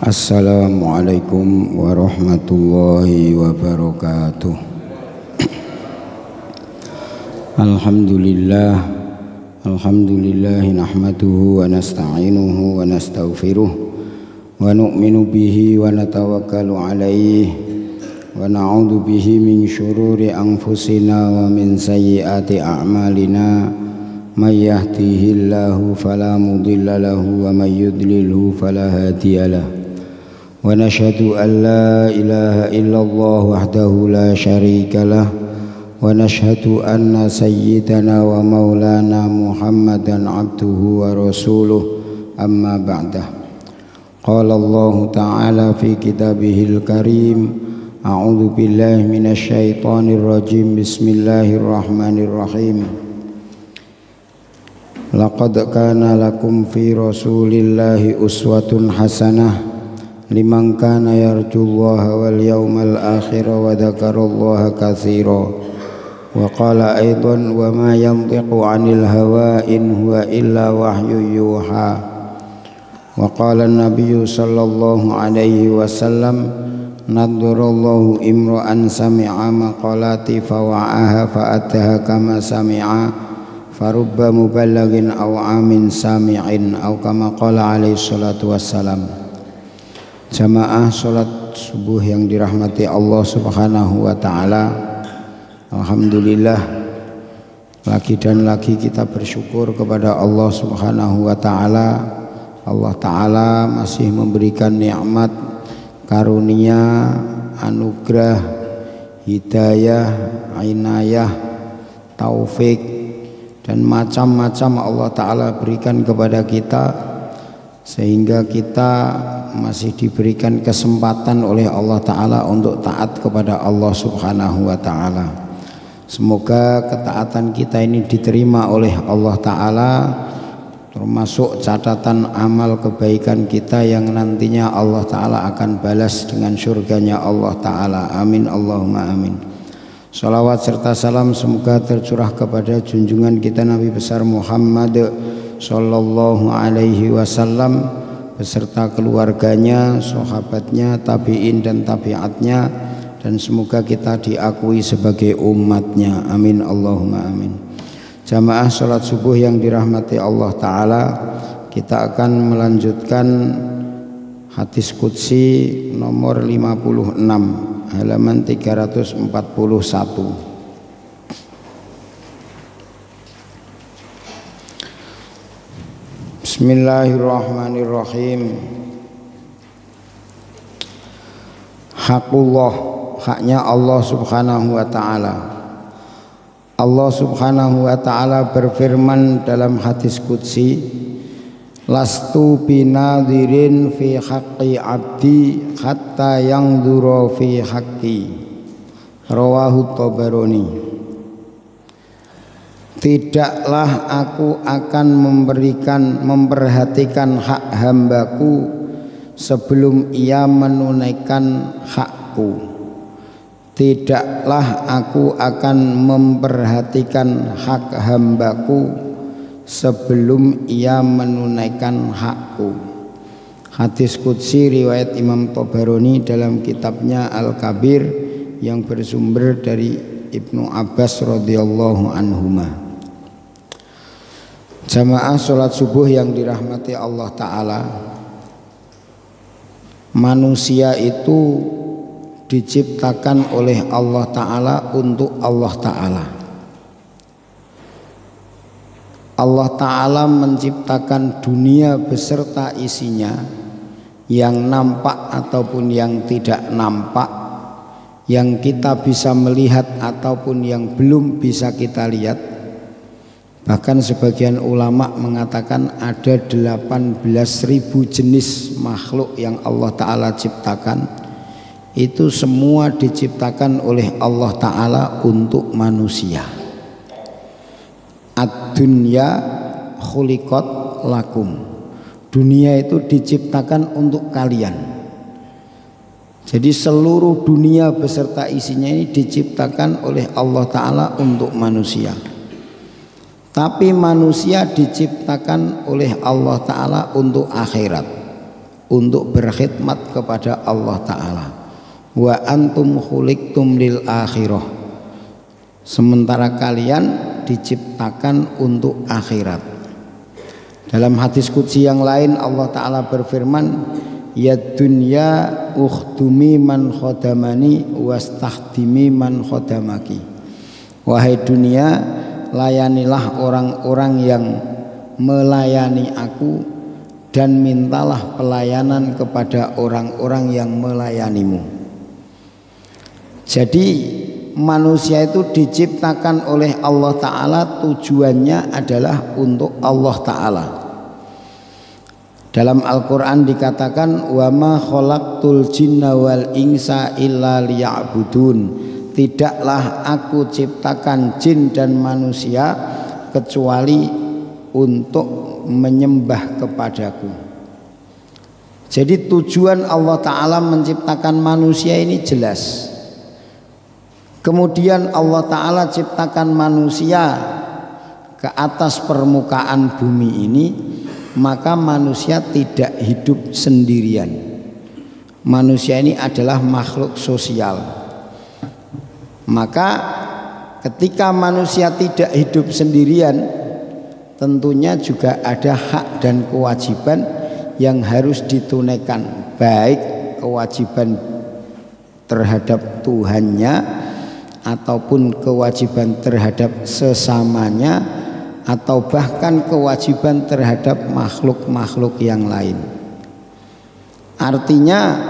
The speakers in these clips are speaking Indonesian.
Assalamualaikum warahmatullahi wabarakatuh. Alhamdulillah nahmaduhu wa nasta'inuhu wa nastaghfiruh wa nu'minu bihi wa natawakkalu alaihi wa na'udzu bihi min syururi anfusina wa min sayyiati a'malina may yahdihillahu fala mudilla lahu wa may yudlilhu fala hadiyalah. Wa nashhadu an la ilaha illallah wahdahu la syarika lah wa nashhadu anna sayyidana wa maulana Muhammadan abduhu wa rasuluh amma ba'dah. Qala Allah ta'ala fi kitabihil karim a'udzu billahi minasy syaithanir rajim bismillahirrahmanirrahim. Laqad kana lakum fi rasulillahi uswatun hasanah liman kana yarjullaha wal yawmal akhir wa dzakarallaha katsira wa qala aidan wa ma yantiqu 'anil hawa in huwa illa wahyu yuha wa qala an-nabiyyu sallallahu alaihi wasallam nadarallahu imra'an sami'a maqalati fa wa'aha fa ataha kama sami'a farubba muballighin aw amin sami'in aw kama qala alaihi salatu wassalam. Jamaah sholat subuh yang dirahmati Allah subhanahu wa ta'ala, alhamdulillah lagi dan lagi kita bersyukur kepada Allah subhanahu wa ta'ala. Allah ta'ala masih memberikan nikmat, karunia, anugerah, hidayah, inayah, taufik dan macam-macam Allah ta'ala berikan kepada kita, sehingga kita masih diberikan kesempatan oleh Allah ta'ala untuk taat kepada Allah subhanahu wa ta'ala. Semoga ketaatan kita ini diterima oleh Allah ta'ala, termasuk catatan amal kebaikan kita yang nantinya Allah ta'ala akan balas dengan surganya Allah ta'ala. Amin Allahumma amin. Salawat serta salam semoga tercurah kepada junjungan kita Nabi besar Muhammad sallallahu alaihi wasallam beserta keluarganya, sahabatnya, tabi'in dan tabi'atnya, dan semoga kita diakui sebagai umatnya. Amin Allahumma amin. Jamaah sholat subuh yang dirahmati Allah ta'ala, kita akan melanjutkan hadis qudsi nomor 56 halaman 341. Bismillahirrahmanirrahim. Hakullah, haknya Allah subhanahu wa ta'ala. Allah subhanahu wa ta'ala berfirman dalam hadis qudsi, lastu binadhirin fi haqqi abdi hatta yangdura fi haqqi. Rawahu Tabarani. Tidaklah aku akan memperhatikan hak hambaku sebelum ia menunaikan hakku. Tidaklah aku akan memperhatikan hak hambaku sebelum ia menunaikan hakku. Hadis qudsi riwayat Imam Tabarani dalam kitabnya Al-Kabir yang bersumber dari Ibnu Abbas radhiyallahu anhuma. Jamaah sholat subuh yang dirahmati Allah ta'ala, manusia itu diciptakan oleh Allah ta'ala untuk Allah ta'ala. Allah ta'ala menciptakan dunia beserta isinya, yang nampak ataupun yang tidak nampak, yang kita bisa melihat ataupun yang belum bisa kita lihat. Bahkan sebagian ulama mengatakan ada 18.000 jenis makhluk yang Allah ta'ala ciptakan. Itu semua diciptakan oleh Allah ta'ala untuk manusia. Ad-dunya khuliqat lakum. Dunia itu diciptakan untuk kalian. Jadi seluruh dunia beserta isinya ini diciptakan oleh Allah ta'ala untuk manusia. Tapi manusia diciptakan oleh Allah ta'ala untuk akhirat, untuk berkhidmat kepada Allah Ta'ala. Wa antum khuliqtum lil akhirah, sementara kalian diciptakan untuk akhirat. Dalam hadis qudsi yang lain Allah Ta'ala berfirman, ya dunya ukhdumi man khodamani wastakhdimi man khodamaki. Wahai dunia, layanilah orang-orang yang melayani aku dan mintalah pelayanan kepada orang-orang yang melayanimu. Jadi manusia itu diciptakan oleh Allah Ta'ala, tujuannya adalah untuk Allah Ta'ala. Dalam Al-Quran dikatakan, wa ma khalaqtul jinna wal insa illa liya'budun, tidaklah aku ciptakan jin dan manusia kecuali untuk menyembah kepadaku. Jadi tujuan Allah Ta'ala menciptakan manusia ini jelas. Kemudian Allah Ta'ala ciptakan manusia ke atas permukaan bumi ini, maka manusia tidak hidup sendirian. Manusia ini adalah makhluk sosial. Maka ketika manusia tidak hidup sendirian, tentunya juga ada hak dan kewajiban yang harus ditunaikan, baik kewajiban terhadap Tuhannya ataupun kewajiban terhadap sesamanya, atau bahkan kewajiban terhadap makhluk-makhluk yang lain. Artinya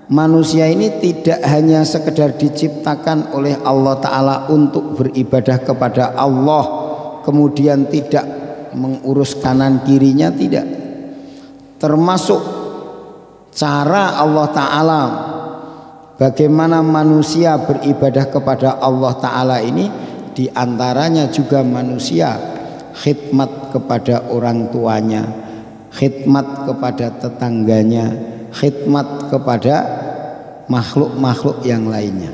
manusia ini tidak hanya sekedar diciptakan oleh Allah Ta'ala untuk beribadah kepada Allah, kemudian tidak mengurus kanan kirinya, tidak. Termasuk cara Allah Ta'ala bagaimana manusia beribadah kepada Allah Ta'ala ini, diantaranya juga manusia khidmat kepada orang tuanya, khidmat kepada tetangganya, khidmat kepada makhluk-makhluk yang lainnya.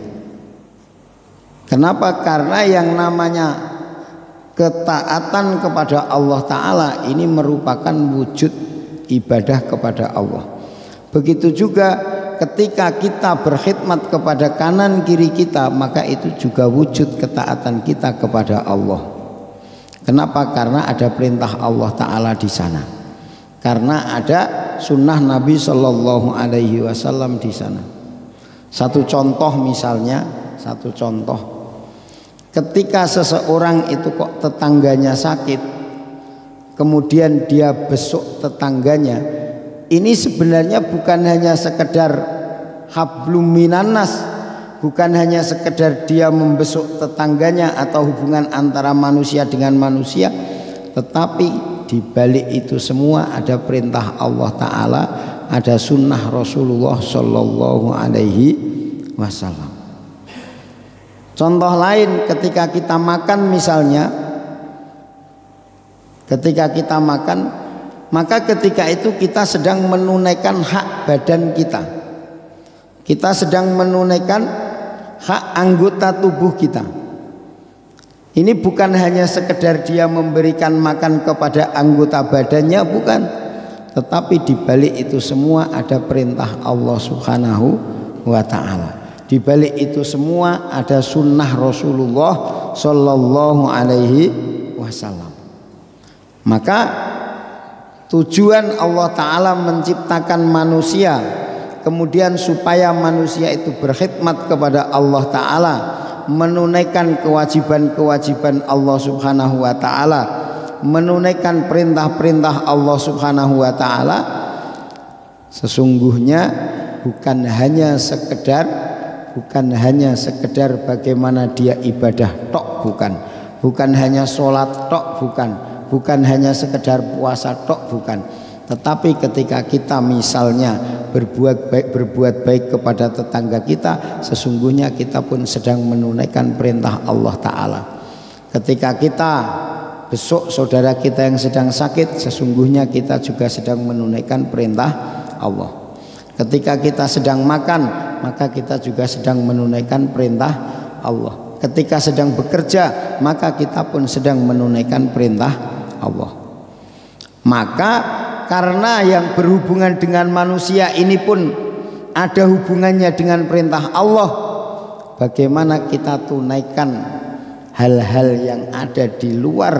Kenapa? Karena yang namanya ketaatan kepada Allah Ta'ala ini merupakan wujud ibadah kepada Allah. Begitu juga ketika kita berkhidmat kepada kanan kiri kita, maka itu juga wujud ketaatan kita kepada Allah. Kenapa? Karena ada perintah Allah Ta'ala di sana, karena ada sunnah Nabi Shallallahu Alaihi Wasallam di sana. Satu contoh misalnya, ketika seseorang itu kok tetangganya sakit, kemudian dia besuk tetangganya, ini sebenarnya bukan hanya sekedar hablum minannas, bukan hanya sekedar dia membesuk tetangganya atau hubungan antara manusia dengan manusia, tetapi di balik itu semua ada perintah Allah Ta'ala, ada sunnah Rasulullah Shallallahu Alaihi Wasallam. Contoh lain, ketika kita makan misalnya, maka ketika itu kita sedang menunaikan hak badan kita. Kita sedang menunaikan hak anggota tubuh kita. Ini bukan hanya sekedar dia memberikan makan kepada anggota badannya, bukan. Tetapi di balik itu semua ada perintah Allah Subhanahu wa Ta'ala. Di balik itu semua ada sunnah Rasulullah Sallallahu Alaihi Wasallam. Maka tujuan Allah Ta'ala menciptakan manusia, kemudian supaya manusia itu berkhidmat kepada Allah Ta'ala, menunaikan kewajiban-kewajiban Allah Subhanahu wa Ta'ala, menunaikan perintah-perintah Allah Subhanahu wa Ta'ala. Sesungguhnya bukan hanya sekedar bagaimana dia ibadah tok, bukan hanya sholat tok, bukan hanya sekedar puasa tok, bukan. Tetapi ketika kita misalnya berbuat baik kepada tetangga kita, sesungguhnya kita pun sedang menunaikan perintah Allah Ta'ala. Ketika kita besuk saudara kita yang sedang sakit, sesungguhnya kita juga sedang menunaikan perintah Allah. Ketika kita sedang makan, maka kita juga sedang menunaikan perintah Allah. Ketika sedang bekerja, maka kita pun sedang menunaikan perintah Allah. Maka karena yang berhubungan dengan manusia ini pun ada hubungannya dengan perintah Allah, bagaimana kita tunaikan hal-hal yang ada di luar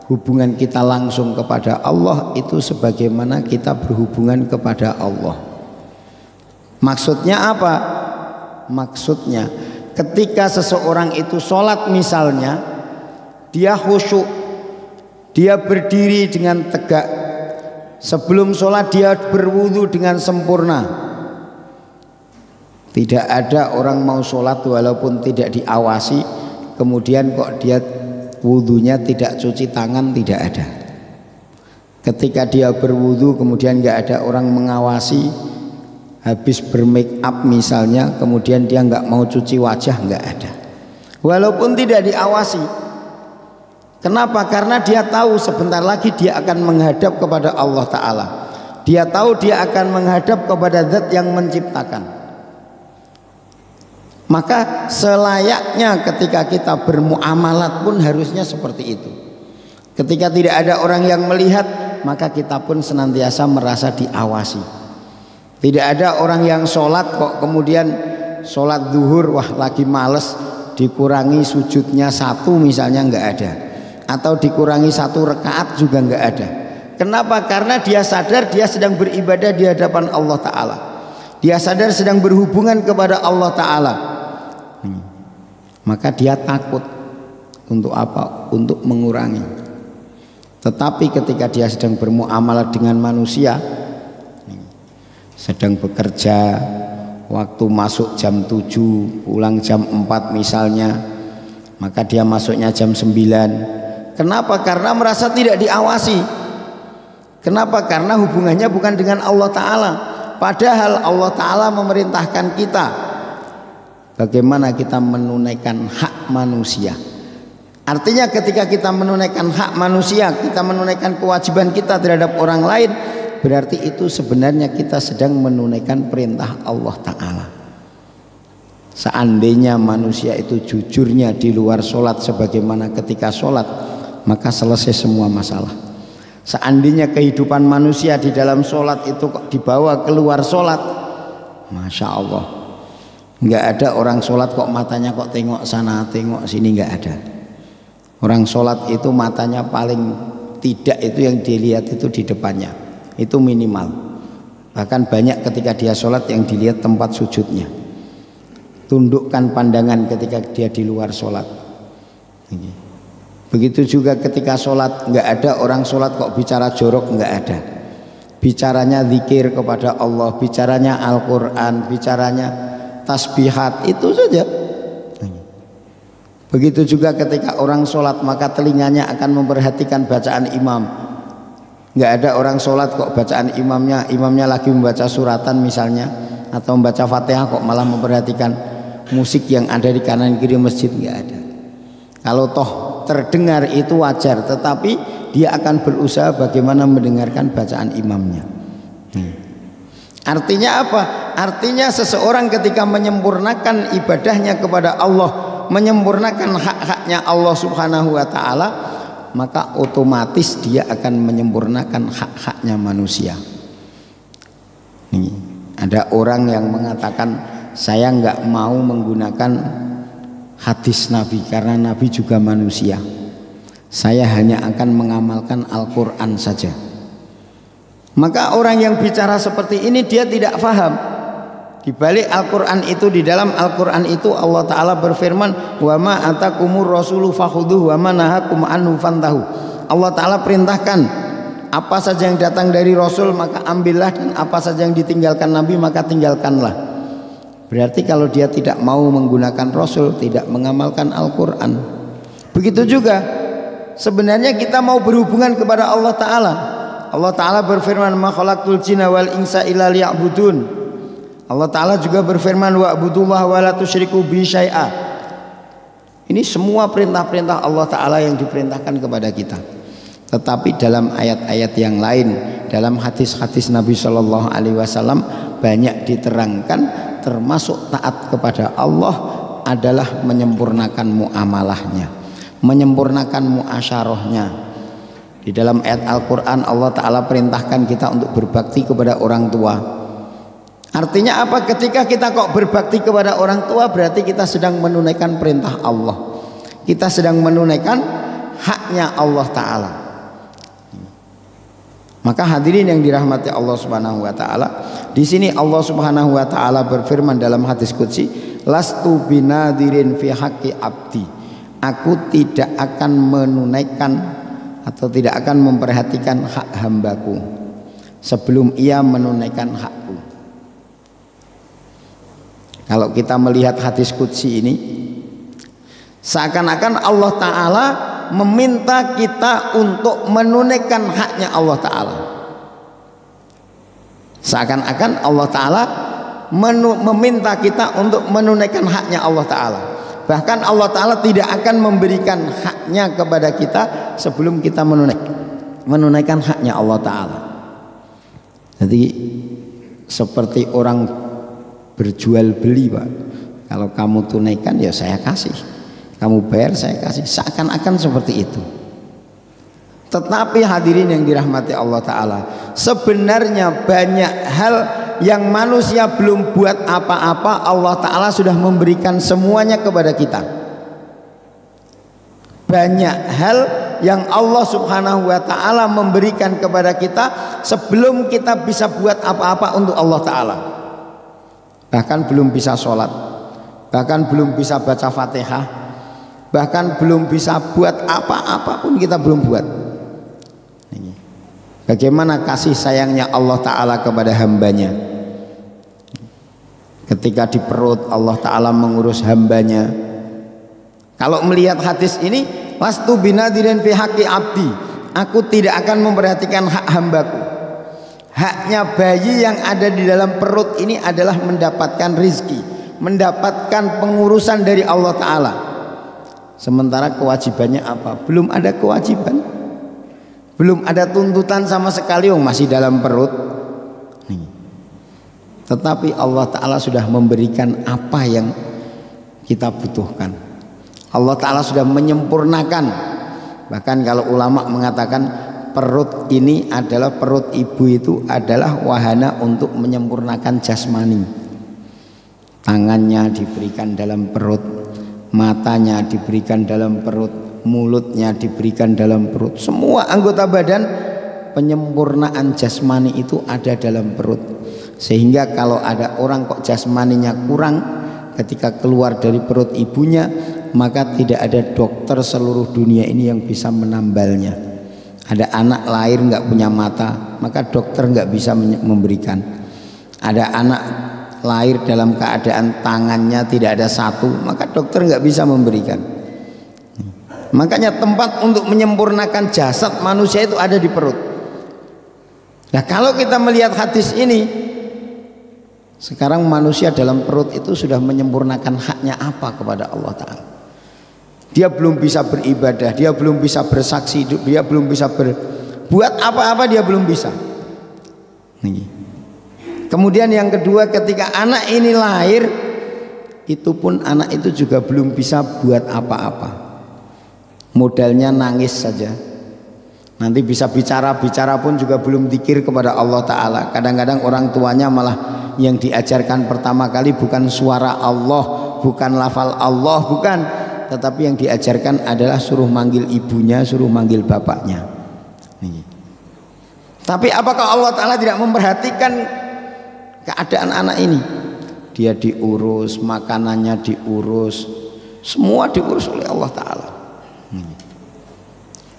hubungan kita langsung kepada Allah itu sebagaimana kita berhubungan kepada Allah. Maksudnya apa? Maksudnya ketika seseorang itu sholat misalnya, dia khusyuk, dia berdiri dengan tegak, sebelum sholat dia berwudu dengan sempurna. Tidak ada orang mau sholat walaupun tidak diawasi, kemudian kok dia wudunya tidak cuci tangan, tidak ada. Ketika dia berwudu kemudian nggak ada orang mengawasi, habis bermake up misalnya, kemudian dia nggak mau cuci wajah, nggak ada. Walaupun tidak diawasi. Kenapa? Karena dia tahu sebentar lagi dia akan menghadap kepada Allah Ta'ala. Dia tahu dia akan menghadap kepada Zat yang menciptakan. Maka selayaknya ketika kita bermuamalat pun harusnya seperti itu. Ketika tidak ada orang yang melihat, maka kita pun senantiasa merasa diawasi. Tidak ada orang yang sholat kok kemudian sholat zuhur, wah lagi males, dikurangi sujudnya satu misalnya, nggak ada. Atau dikurangi 1 rakaat juga nggak ada. Kenapa? Karena dia sadar dia sedang beribadah di hadapan Allah Ta'ala. Dia sadar sedang berhubungan kepada Allah Ta'ala. Maka dia takut untuk apa? Untuk mengurangi. Tetapi ketika dia sedang bermuamalah dengan manusia, sedang bekerja, waktu masuk jam 7, pulang jam 4 misalnya, maka dia masuknya jam 9. Kenapa? Karena merasa tidak diawasi. Kenapa? Karena hubungannya bukan dengan Allah Ta'ala. Padahal Allah Ta'ala memerintahkan kita bagaimana kita menunaikan hak manusia. Artinya ketika kita menunaikan hak manusia, kita menunaikan kewajiban kita terhadap orang lain, berarti itu sebenarnya kita sedang menunaikan perintah Allah Ta'ala. Seandainya manusia itu jujurnya di luar sholat sebagaimana ketika sholat, maka selesai semua masalah. Seandainya kehidupan manusia di dalam sholat itu kok dibawa keluar sholat, Masya Allah, nggak ada orang sholat kok matanya kok tengok sana tengok sini, nggak ada. Orang sholat itu matanya paling tidak itu yang dilihat itu di depannya, itu minimal. Bahkan banyak ketika dia sholat yang dilihat tempat sujudnya. Tundukkan pandangan ketika dia di luar sholat. Begitu juga ketika sholat, nggak ada orang sholat kok bicara jorok, nggak ada. Bicaranya zikir kepada Allah, bicaranya Al-Quran, bicaranya tasbihat, itu saja. Begitu juga ketika orang sholat, maka telinganya akan memperhatikan bacaan imam. Nggak ada orang sholat kok bacaan imamnya lagi membaca suratan misalnya, atau membaca Fatihah kok malah memperhatikan musik yang ada di kanan kiri masjid, nggak ada. Kalau toh terdengar itu wajar, tetapi dia akan berusaha bagaimana mendengarkan bacaan imamnya. Artinya apa? Artinya seseorang ketika menyempurnakan ibadahnya kepada Allah, menyempurnakan hak-haknya Allah Subhanahu wa Ta'ala, maka otomatis dia akan menyempurnakan hak-haknya manusia. Nih, ada orang yang mengatakan, saya nggak mau menggunakan hadis Nabi karena Nabi juga manusia. Saya hanya akan mengamalkan Al-Quran saja. Maka orang yang bicara seperti ini dia tidak faham. Di balik Al-Quran itu, di dalam Al-Quran itu Allah Ta'ala berfirman, wa ma atakumur rasulu fakhudhuhu wa ma nahakum anhu fantahu. Allah Ta'ala perintahkan apa saja yang datang dari Rasul maka ambillah, dan apa saja yang ditinggalkan Nabi maka tinggalkanlah. Berarti kalau dia tidak mau menggunakan Rasul, tidak mengamalkan Al-Quran. Begitu juga sebenarnya kita mau berhubungan kepada Allah Ta'ala. Allah Ta'ala berfirman, ma khalaqtul jinna wal insa illa liya'budun. Allah Ta'ala juga berfirman, wa'budullaha wa la tusyriku bihi syai'a. Ini semua perintah-perintah Allah Ta'ala yang diperintahkan kepada kita. Tetapi dalam ayat-ayat yang lain, dalam hadis-hadis Nabi Shallallahu Alaihi Wasallam banyak diterangkan, termasuk taat kepada Allah adalah menyempurnakan muamalahnya, menyempurnakan muasyarahnya. Di dalam ayat Al-Quran Allah Ta'ala perintahkan kita untuk berbakti kepada orang tua. Artinya apa? Ketika kita kok berbakti kepada orang tua, berarti kita sedang menunaikan perintah Allah. Kita sedang menunaikan haknya Allah Ta'ala. Maka hadirin yang dirahmati Allah Subhanahu wa taala, di sini Allah Subhanahu wa taala berfirman dalam hadis qudsi, lastu binadirin fi haqqi abdi. Aku tidak akan menunaikan atau tidak akan memperhatikan hak hambaku sebelum ia menunaikan hakku. Kalau kita melihat hadis qudsi ini, seakan-akan Allah Ta'ala meminta kita untuk menunaikan haknya Allah Ta'ala. Seakan-akan Allah Ta'ala meminta kita untuk menunaikan haknya Allah Ta'ala. Bahkan Allah Ta'ala tidak akan memberikan haknya kepada kita sebelum kita menunaikan haknya Allah Ta'ala. Jadi seperti orang berjual beli, Pak. Kalau kamu tunaikan ya saya kasih, kamu bayar saya kasih, seakan-akan seperti itu. Tetapi hadirin yang dirahmati Allah Ta'ala, sebenarnya banyak hal yang manusia belum buat apa-apa, Allah Ta'ala sudah memberikan semuanya kepada kita. Banyak hal yang Allah Subhanahu wa Ta'ala memberikan kepada kita sebelum kita bisa buat apa-apa untuk Allah Ta'ala. Bahkan belum bisa sholat, bahkan belum bisa baca Fatihah, bahkan belum bisa buat apa-apa pun kita belum buat. Bagaimana kasih sayangnya Allah Ta'ala kepada hambanya. Ketika di perut Allah Ta'ala mengurus hambanya. Kalau melihat hadis ini, lastu binadirin fi haqqi abdi, aku tidak akan memperhatikan hak hambaku. Haknya bayi yang ada di dalam perut ini adalah mendapatkan rizki, mendapatkan pengurusan dari Allah Ta'ala. Sementara kewajibannya apa? Belum ada kewajiban, belum ada tuntutan sama sekali, masih dalam perut. Tetapi Allah Ta'ala sudah memberikan apa yang kita butuhkan. Allah Ta'ala sudah menyempurnakan. Bahkan kalau ulama mengatakan perut ini adalah, perut ibu itu adalah wahana untuk menyempurnakan jasmani. Tangannya diberikan dalam perut, matanya diberikan dalam perut, mulutnya diberikan dalam perut, semua anggota badan penyempurnaan jasmani itu ada dalam perut. Sehingga kalau ada orang kok jasmaninya kurang ketika keluar dari perut ibunya, maka tidak ada dokter seluruh dunia ini yang bisa menambalnya. Ada anak lahir nggak punya mata, maka dokter nggak bisa memberikan. Ada anak lahir dalam keadaan tangannya tidak ada satu, maka dokter nggak bisa memberikan. Makanya tempat untuk menyempurnakan jasad manusia itu ada di perut. Nah, kalau kita melihat hadis ini, sekarang manusia dalam perut itu sudah menyempurnakan haknya apa kepada Allah Ta'ala. Dia belum bisa beribadah, dia belum bisa bersaksi, dia belum bisa berbuat apa-apa, dia belum bisa. Kemudian yang kedua, ketika anak ini lahir, itu pun anak itu juga belum bisa buat apa-apa. Modalnya nangis saja. Nanti bisa bicara pun juga belum dzikir kepada Allah Ta'ala. Kadang-kadang orang tuanya malah yang diajarkan pertama kali bukan suara Allah, bukan lafal Allah, bukan, tetapi yang diajarkan adalah suruh manggil ibunya, suruh manggil bapaknya. Tapi apakah Allah Ta'ala tidak memperhatikan keadaan anak ini? Dia diurus, makanannya diurus, semua diurus oleh Allah Ta'ala.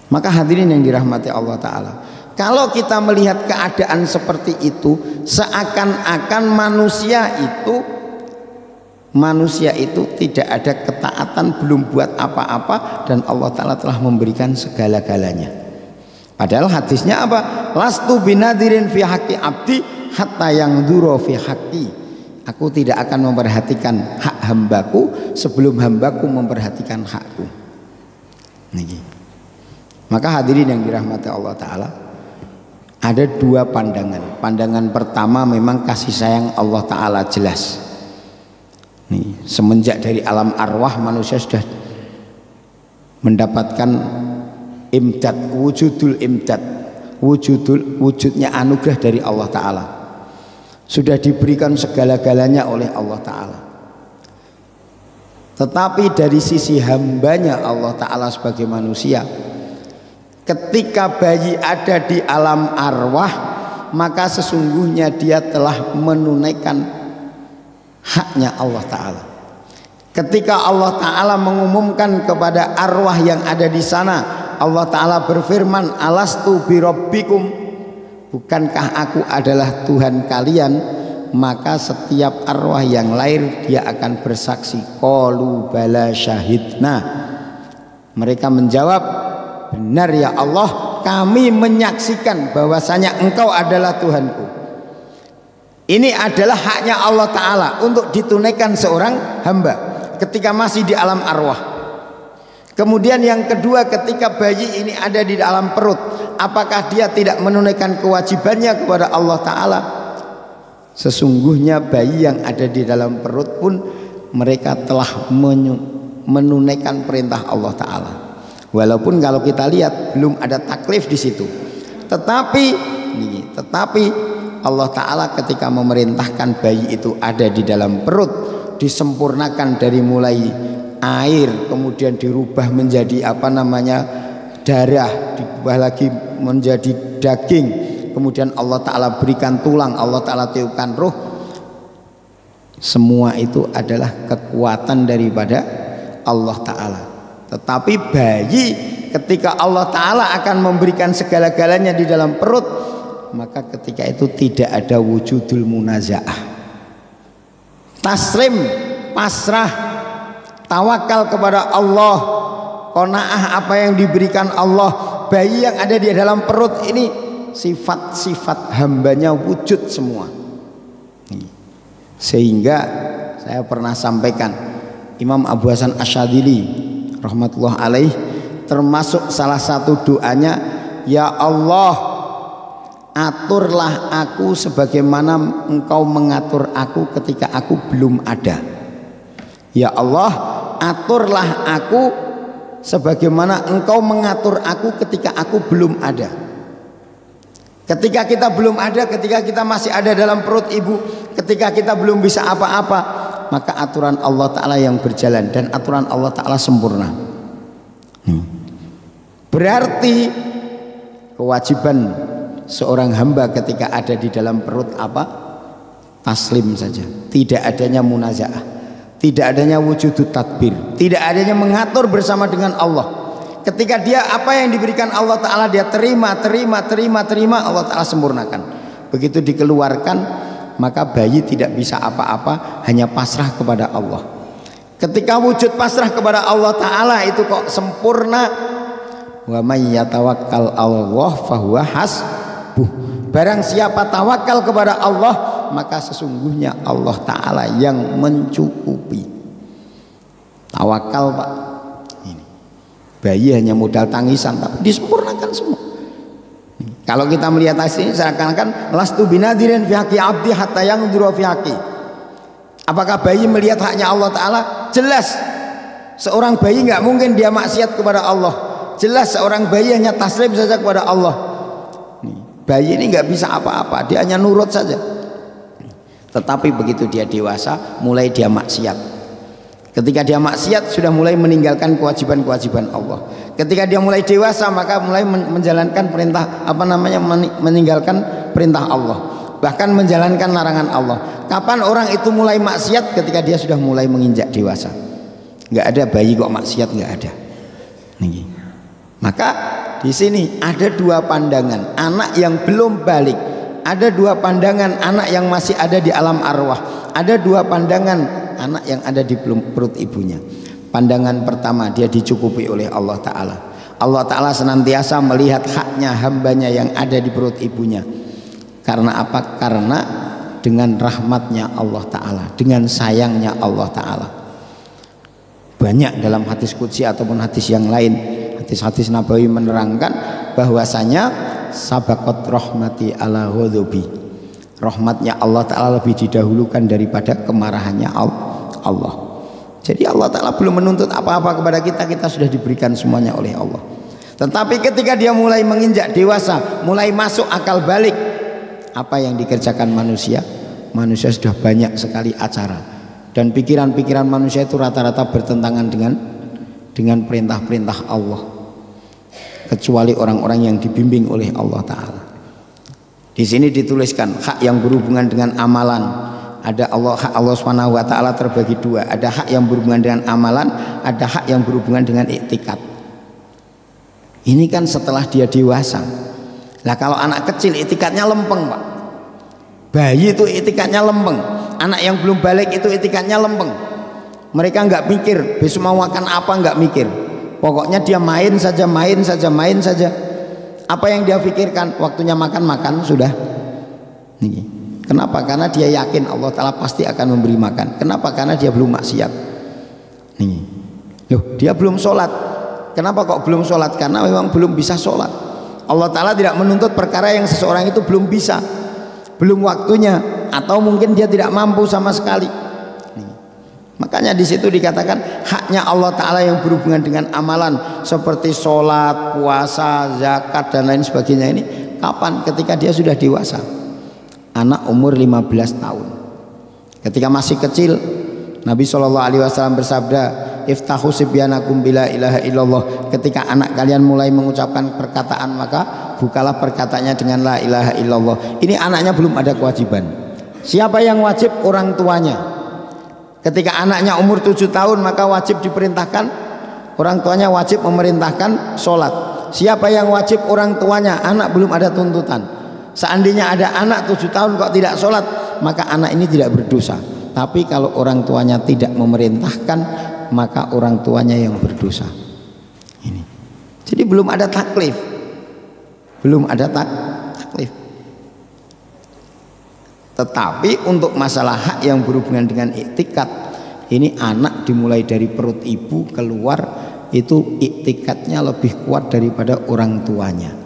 Maka hadirin yang dirahmati Allah Ta'ala, kalau kita melihat keadaan seperti itu, seakan-akan manusia itu tidak ada ketaatan, belum buat apa-apa, dan Allah Ta'ala telah memberikan segala-galanya. Padahal hadisnya apa? Lastu binadirin fi haqqi abdi hatta yang duro fi haqqi. Aku tidak akan memperhatikan hak hambaku sebelum hambaku memperhatikan hakku. Maka hadirin yang dirahmati Allah Ta'ala, ada dua pandangan. Pandangan pertama memang kasih sayang Allah Ta'ala jelas. Semenjak dari alam arwah manusia sudah mendapatkan imdad, wujudul imdad, wujudnya anugerah dari Allah Ta'ala. Sudah diberikan segala-galanya oleh Allah Ta'ala. Tetapi dari sisi hambanya Allah Ta'ala sebagai manusia, ketika bayi ada di alam arwah, maka sesungguhnya dia telah menunaikan haknya Allah Ta'ala. Ketika Allah Ta'ala mengumumkan kepada arwah yang ada di sana, Allah Ta'ala berfirman, alastu birabbikum, bukankah aku adalah Tuhan kalian? Maka setiap arwah yang lahir dia akan bersaksi, qalu bala syahidna. Mereka menjawab, benar ya Allah, kami menyaksikan bahwasanya engkau adalah Tuhanku. Ini adalah haknya Allah Ta'ala untuk ditunaikan seorang hamba ketika masih di alam arwah. Kemudian yang kedua, ketika bayi ini ada di dalam perut, apakah dia tidak menunaikan kewajibannya kepada Allah Ta'ala? Sesungguhnya bayi yang ada di dalam perut pun mereka telah menunaikan perintah Allah Ta'ala. Walaupun kalau kita lihat belum ada taklif di situ, tetapi Allah Ta'ala ketika memerintahkan bayi itu ada di dalam perut, disempurnakan dari mulai air, kemudian dirubah menjadi darah, diubah lagi menjadi daging, kemudian Allah Ta'ala berikan tulang, Allah Ta'ala tiupkan ruh. Semua itu adalah kekuatan daripada Allah Ta'ala. Tetapi bayi ketika Allah Ta'ala akan memberikan segala-galanya di dalam perut, maka ketika itu tidak ada wujudul munazaah, taslim, pasrah, tawakal kepada Allah, qanaah apa yang diberikan Allah. Bayi yang ada di dalam perut ini sifat-sifat hambanya wujud semua. Sehingga saya pernah sampaikan, Imam Abu Hasan Asyadzili rahmatullah alaih, termasuk salah satu doanya, ya Allah, aturlah aku sebagaimana engkau mengatur aku ketika aku belum ada. Ya Allah, aturlah aku sebagaimana engkau mengatur aku ketika aku belum ada. Ketika kita belum ada, ketika kita masih ada dalam perut ibu, ketika kita belum bisa apa-apa, maka aturan Allah Ta'ala yang berjalan, dan aturan Allah Ta'ala sempurna. Berarti kewajiban seorang hamba ketika ada di dalam perut apa? Taslim saja, tidak adanya munazaah, tidak adanya wujud tadbir, tidak adanya mengatur bersama dengan Allah. Ketika dia apa yang diberikan Allah Ta'ala dia terima, Allah Ta'ala sempurnakan. Begitu dikeluarkan, maka bayi tidak bisa apa-apa, hanya pasrah kepada Allah. Ketika wujud pasrah kepada Allah Ta'ala itu kok sempurna. Wa may yatawakkal 'alallah fahuwa hasbuh. Barang siapa tawakal kepada Allah, maka sesungguhnya Allah Ta'ala yang mencukupi. Tawakal, Pak. Ini bayi hanya modal tangisan, tapi disempurnakan semua. Kalau kita melihat aslinya seakan-akan lastu binadirin fi haqqi abdi hatta yanzura fi haqqi. Apakah bayi melihat haknya Allah Ta'ala? Jelas seorang bayi nggak mungkin dia maksiat kepada Allah. Jelas seorang bayi hanya taslim saja kepada Allah. Bayi ini nggak bisa apa-apa, dia hanya nurut saja. Tetapi begitu dia dewasa, mulai dia maksiat. Ketika dia maksiat, sudah mulai meninggalkan kewajiban-kewajiban Allah. Ketika dia mulai dewasa, maka mulai menjalankan perintah meninggalkan perintah Allah, bahkan menjalankan larangan Allah. Kapan orang itu mulai maksiat? Ketika dia sudah mulai menginjak dewasa. Nggak ada bayi kok maksiat, nggak ada. Nih. Maka di sini ada dua pandangan anak yang belum balik, ada dua pandangan anak yang masih ada di alam arwah, ada dua pandangan anak yang ada di perut ibunya. Pandangan pertama, dia dicukupi oleh Allah Ta'ala. Allah Ta'ala senantiasa melihat haknya hambanya yang ada di perut ibunya. Karena apa? Karena dengan rahmatnya Allah Ta'ala, dengan sayangnya Allah Ta'ala. Banyak dalam hadis qudsi ataupun hadis yang lain, hadis-hadis Nabawi menerangkan bahwasanya sabaqat rahmati ala ghadabi. Rahmatnya Allah Ta'ala lebih didahulukan daripada kemarahannya Allah. Jadi Allah Ta'ala belum menuntut apa-apa kepada kita, kita sudah diberikan semuanya oleh Allah. Tetapi ketika dia mulai menginjak dewasa, mulai masuk akal balik, apa yang dikerjakan manusia? Manusia sudah banyak sekali acara, dan pikiran-pikiran manusia itu rata-rata bertentangan dengan perintah-perintah Allah, kecuali orang-orang yang dibimbing oleh Allah Ta'ala. Di sini dituliskan hak yang berhubungan dengan amalan. Ada hak Allah Subhanahu wa Ta'ala terbagi dua. Ada hak yang berhubungan dengan amalan, ada hak yang berhubungan dengan iktikad. Ini kan setelah dia dewasa. Nah, kalau anak kecil iktikadnya lempeng, Pak. Bayi itu iktikadnya lempeng. Anak yang belum balik itu iktikadnya lempeng. Mereka nggak mikir besok mau makan apa, nggak mikir. Pokoknya dia main saja. Apa yang dia pikirkan? Waktunya makan sudah. Nih. Kenapa? Karena dia yakin Allah Ta'ala pasti akan memberi makan. Kenapa? Karena dia belum maksiat. Nih. Loh, dia belum sholat. Kenapa kok belum sholat? Karena memang belum bisa sholat. Allah Ta'ala tidak menuntut perkara yang seseorang itu belum bisa, belum waktunya, atau mungkin dia tidak mampu sama sekali. Nih. Makanya di situ dikatakan haknya Allah Ta'ala yang berhubungan dengan amalan seperti sholat, puasa, zakat dan lain sebagainya ini kapan? Ketika dia sudah dewasa. Anak umur 15 tahun. Ketika masih kecil, Nabi SAW bersabda, iftahu sibyanakum bila ilaha illallah. Ketika anak kalian mulai mengucapkan perkataan, maka bukalah perkataannya dengan la ilaha illallah. Ini anaknya belum ada kewajiban. Siapa yang wajib? Orang tuanya. Ketika anaknya umur 7 tahun, maka wajib diperintahkan, orang tuanya wajib memerintahkan sholat. Siapa yang wajib? Orang tuanya. Anak belum ada tuntutan. Seandainya ada anak 7 tahun kok tidak sholat, maka anak ini tidak berdosa. Tapi kalau orang tuanya tidak memerintahkan, maka orang tuanya yang berdosa. Ini. Jadi belum ada taklif. Taklif. Tetapi untuk masalah hak yang berhubungan dengan iktikad, ini anak dimulai dari perut ibu keluar, itu iktikadnya lebih kuat daripada orang tuanya.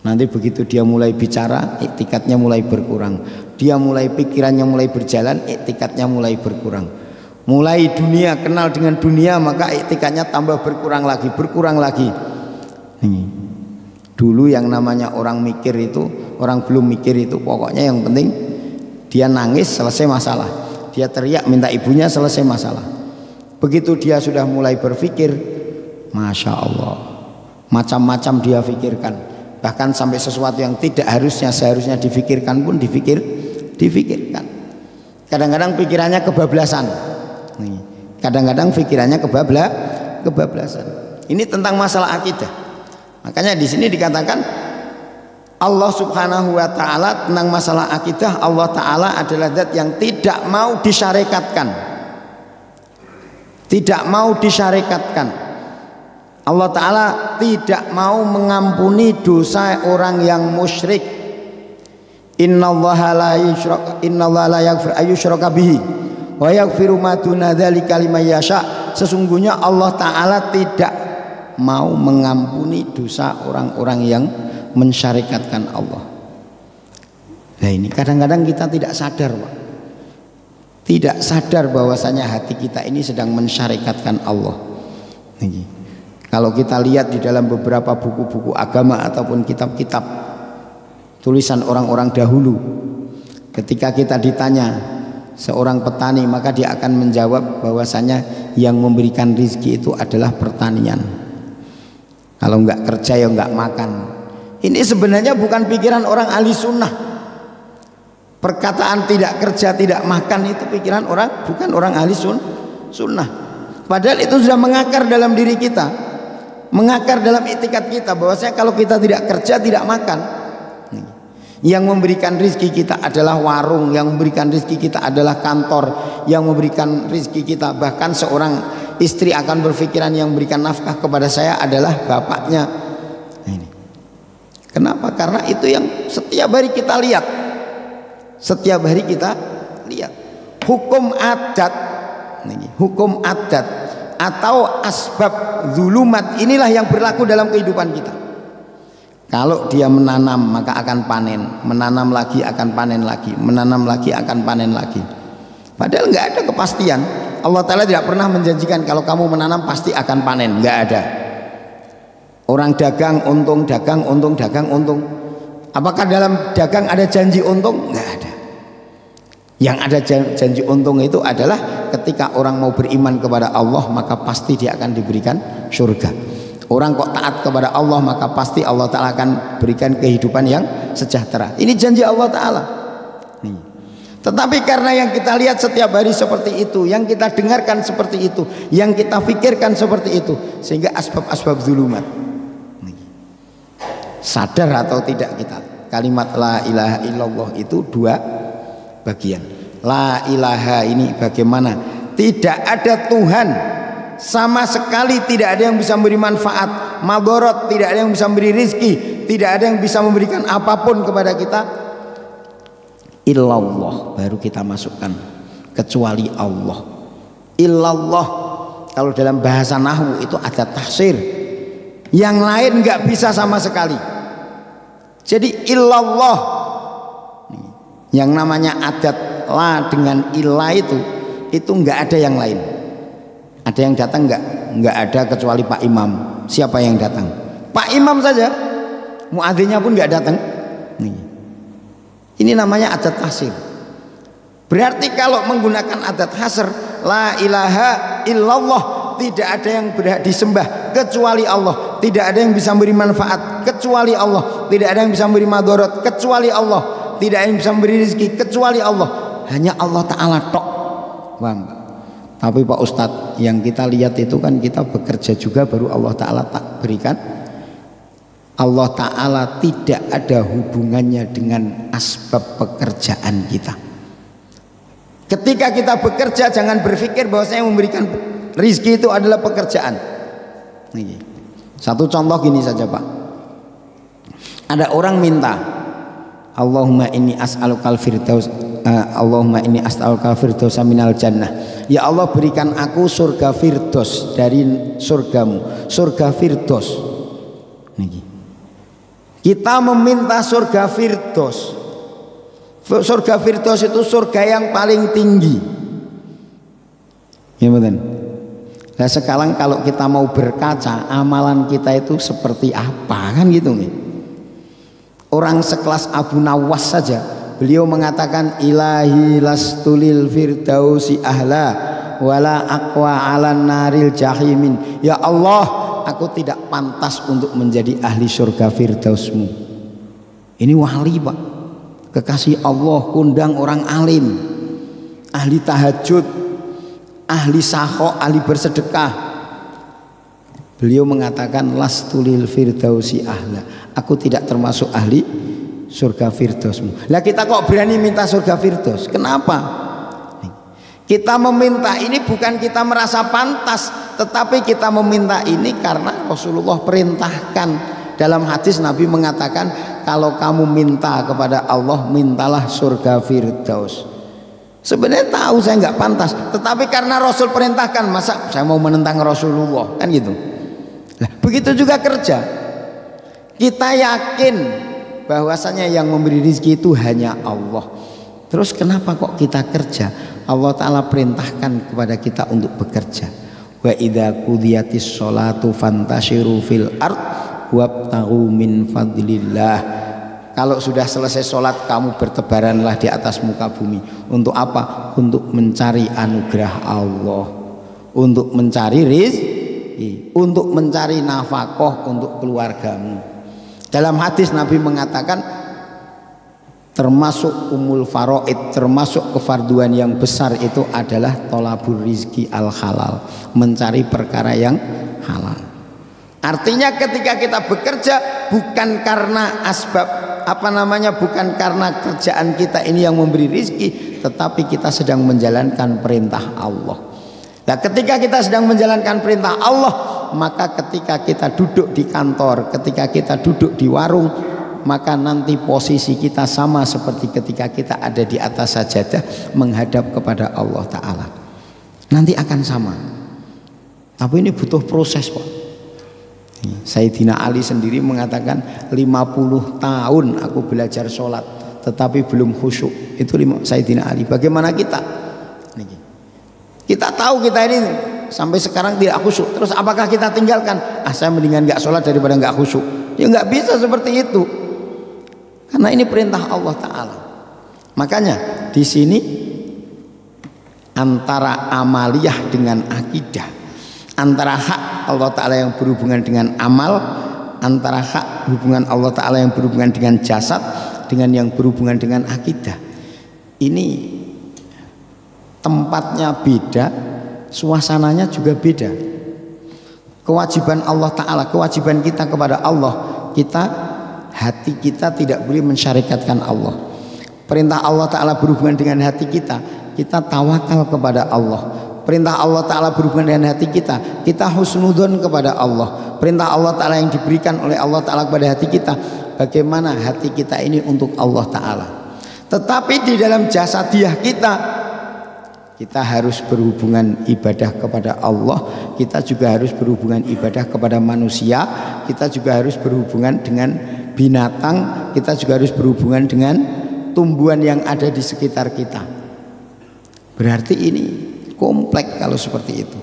Nanti begitu dia mulai bicara, iktikadnya mulai berkurang. Dia mulai pikirannya mulai berjalan, iktikadnya mulai berkurang. Mulai dunia, kenal dengan dunia, maka iktikadnya tambah berkurang lagi. Ini. Dulu yang namanya orang mikir itu, orang belum mikir itu, pokoknya yang penting dia nangis selesai masalah. Dia teriak minta ibunya selesai masalah. Begitu dia sudah mulai berpikir, Masya Allah, macam-macam dia pikirkan. Bahkan sampai sesuatu yang tidak seharusnya difikirkan pun difikirkan. Kadang-kadang pikirannya kebablasan. Kadang-kadang pikirannya kebablasan. Ini tentang masalah akidah. Makanya di sini dikatakan Allah Subhanahu wa Ta'ala tentang masalah akidah, Allah Ta'ala adalah zat yang tidak mau disyarikatkan. Tidak mau disyarikatkan. Allah Ta'ala tidak mau mengampuni dosa orang yang musyrik. Innallaha la yaghfiru ayyushraka bihi wa yaghfiru ma duna dzalika liman yasha. Sesungguhnya Allah Ta'ala tidak mau mengampuni dosa orang-orang yang mensyarikatkan Allah. Nah ini kadang-kadang kita tidak sadar, Pak. Tidak sadar bahwasanya hati kita ini sedang mensyarikatkan Allah. Ini. Kalau kita lihat di dalam beberapa buku-buku agama ataupun kitab-kitab tulisan orang-orang dahulu, ketika kita ditanya seorang petani, maka dia akan menjawab bahwasanya yang memberikan rizki itu adalah pertanian. Kalau nggak kerja ya nggak makan. Ini sebenarnya bukan pikiran orang ahli sunnah. Perkataan tidak kerja tidak makan itu pikiran bukan orang ahli sunnah. Padahal itu sudah mengakar dalam diri kita. Mengakar dalam iktikad kita bahwasanya kalau kita tidak kerja tidak makan. Yang memberikan rizki kita adalah warung, yang memberikan rizki kita adalah kantor, yang memberikan rizki kita, bahkan seorang istri akan berpikiran yang memberikan nafkah kepada saya adalah bapaknya. Ini. Kenapa? Karena itu yang setiap hari kita lihat. Setiap hari kita lihat. Hukum adat, hukum adat atau asbab zulumat inilah yang berlaku dalam kehidupan kita. Kalau dia menanam maka akan panen, menanam lagi akan panen lagi, menanam lagi akan panen lagi. Padahal nggak ada kepastian. Allah Ta'ala tidak pernah menjanjikan kalau kamu menanam pasti akan panen, nggak ada. Orang dagang untung, dagang untung, dagang untung. Apakah dalam dagang ada janji untung? Enggak ada. Yang ada janji untung itu adalah ketika orang mau beriman kepada Allah, maka pasti dia akan diberikan surga. Orang kok taat kepada Allah, maka pasti Allah Ta'ala akan berikan kehidupan yang sejahtera. Ini janji Allah Ta'ala. Tetapi karena yang kita lihat setiap hari seperti itu, yang kita dengarkan seperti itu, yang kita pikirkan seperti itu, sehingga asbab-asbab zulumat. Sadar atau tidak kita, kalimat la ilaha illallah itu dua bagian. La ilaha ini bagaimana? Tidak ada Tuhan sama sekali, tidak ada yang bisa memberi manfaat, madorot, tidak ada yang bisa memberi rizki, tidak ada yang bisa memberikan apapun kepada kita, illallah. Baru kita masukkan kecuali Allah. Illallah kalau dalam bahasa nahwu itu ada tahsir, yang lain nggak bisa sama sekali. Jadi illallah, yang namanya adat la dengan ilah itu nggak ada yang lain. Ada yang datang nggak ada kecuali Pak Imam. Siapa yang datang? Pak Imam saja. Muadzinnya pun nggak datang. Ini namanya adat hasir. Berarti kalau menggunakan adat hasr, la ilaha illallah, tidak ada yang berhak disembah kecuali Allah, tidak ada yang bisa memberi manfaat kecuali Allah, tidak ada yang bisa memberi madorot kecuali Allah, tidak ada yang bisa memberi rezeki kecuali Allah. Hanya Allah Ta'ala tok. Paham? Tapi Pak Ustadz, yang kita lihat itu kan kita bekerja juga baru Allah Ta'ala tak berikan. Allah Ta'ala tidak ada hubungannya dengan asbab pekerjaan kita. Ketika kita bekerja, jangan berpikir bahwa saya memberikan rizki itu adalah pekerjaan. Satu contoh gini saja Pak. Ada orang minta, Allahumma inni as'alukal firdaus, Allahumma inni as'alukal firdausa minal jannah. Ya Allah, berikan aku surga firdaus dari surgamu, surga firdaus. Kita meminta surga firdaus. Surga firdaus itu surga yang paling tinggi. Ya betul. Nah sekarang kalau kita mau berkaca, amalan kita itu seperti apa kan gitu nih. Orang sekelas Abu Nawas saja, beliau mengatakan ilahi lastulil firdausi ahla wala aqwa alan naril jahimin. Ya Allah, aku tidak pantas untuk menjadi ahli surga firdausmu. Ini wali Pak, kekasih Allah, kundang orang alim, ahli tahajud, ahli sahok, ahli bersedekah. Beliau mengatakan lastulil firdausi ahla, aku tidak termasuk ahli surga firdausmu. Lah kita kok berani minta surga firdaus? Kenapa? Kita meminta ini bukan kita merasa pantas, tetapi kita meminta ini karena Rasulullah perintahkan. Dalam hadis Nabi mengatakan, kalau kamu minta kepada Allah, mintalah surga firdaus. Sebenarnya tahu saya nggak pantas, tetapi karena Rasul perintahkan, masa saya mau menentang Rasulullah kan gitu. Nah, begitu juga kerja. Kita yakin bahwasanya yang memberi rezeki itu hanya Allah. Terus kenapa kok kita kerja? Allah Ta'ala perintahkan kepada kita untuk bekerja. Wa idza qudiyatis sholatu fantashiru fil ard wabtaghu min fadlillah. Kalau sudah selesai sholat, kamu bertebaranlah di atas muka bumi. Untuk apa? Untuk mencari anugerah Allah, untuk mencari rizki, untuk mencari nafkah untuk keluargamu. Dalam hadis Nabi mengatakan, termasuk umul faraid, termasuk kefarduan yang besar itu adalah tolabur rizki al halal, mencari perkara yang halal. Artinya ketika kita bekerja bukan karena asbab bukan karena kerjaan kita ini yang memberi rizki, tetapi kita sedang menjalankan perintah Allah. Nah ketika kita sedang menjalankan perintah Allah, maka ketika kita duduk di kantor, ketika kita duduk di warung, maka nanti posisi kita sama seperti ketika kita ada di atas sajadah menghadap kepada Allah Ta'ala. Nanti akan sama. Tapi ini butuh proses Pak. Sayyidina Ali sendiri mengatakan 50 tahun aku belajar sholat tetapi belum khusyuk. Itu Sayyidina Ali. Bagaimana kita? Kita tahu kita ini sampai sekarang tidak khusyuk. Terus apakah kita tinggalkan? Saya mendingan nggak sholat daripada nggak khusyuk. Ya nggak bisa seperti itu. Karena ini perintah Allah Ta'ala. Makanya di sini antara amaliyah dengan akidah, antara hak Allah Ta'ala yang berhubungan dengan amal, antara hak hubungan Allah Ta'ala yang berhubungan dengan jasad, dengan yang berhubungan dengan akidah, ini tempatnya beda, suasananya juga beda. Kewajiban Allah Ta'ala, kewajiban kita kepada Allah, hati kita tidak boleh mensyarikatkan Allah. Perintah Allah Ta'ala berhubungan dengan hati kita tawakal kepada Allah. Perintah Allah Ta'ala berhubungan dengan hati kita husnudzon kepada Allah. Perintah Allah Ta'ala yang diberikan oleh Allah Ta'ala kepada hati kita, bagaimana hati kita ini untuk Allah Ta'ala. Tetapi di dalam jasadiah kita harus berhubungan ibadah kepada Allah, kita juga harus berhubungan ibadah kepada manusia, kita juga harus berhubungan dengan binatang, kita juga harus berhubungan dengan tumbuhan yang ada di sekitar kita. Berarti ini kompleks kalau seperti itu.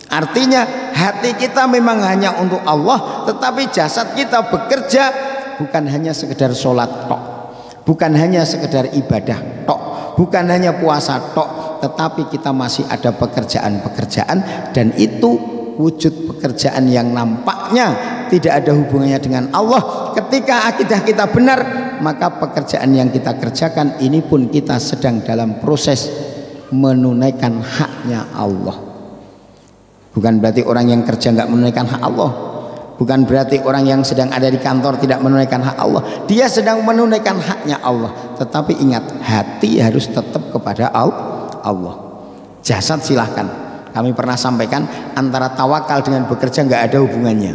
Artinya hati kita memang hanya untuk Allah, tetapi jasad kita bekerja bukan hanya sekedar sholat tok, bukan hanya sekedar ibadah tok, bukan hanya puasa tok, tetapi kita masih ada pekerjaan-pekerjaan, dan itu wujud pekerjaan yang nampaknya tidak ada hubungannya dengan Allah. Ketika akidah kita benar, maka pekerjaan yang kita kerjakan ini pun kita sedang dalam proses menunaikan haknya Allah. Bukan berarti orang yang kerja nggak menunaikan hak Allah, bukan berarti orang yang sedang ada di kantor tidak menunaikan hak Allah. Dia sedang menunaikan haknya Allah. Tetapi ingat, hati harus tetap kepada Allah. Jasad silahkan. Kami pernah sampaikan, antara tawakal dengan bekerja nggak ada hubungannya.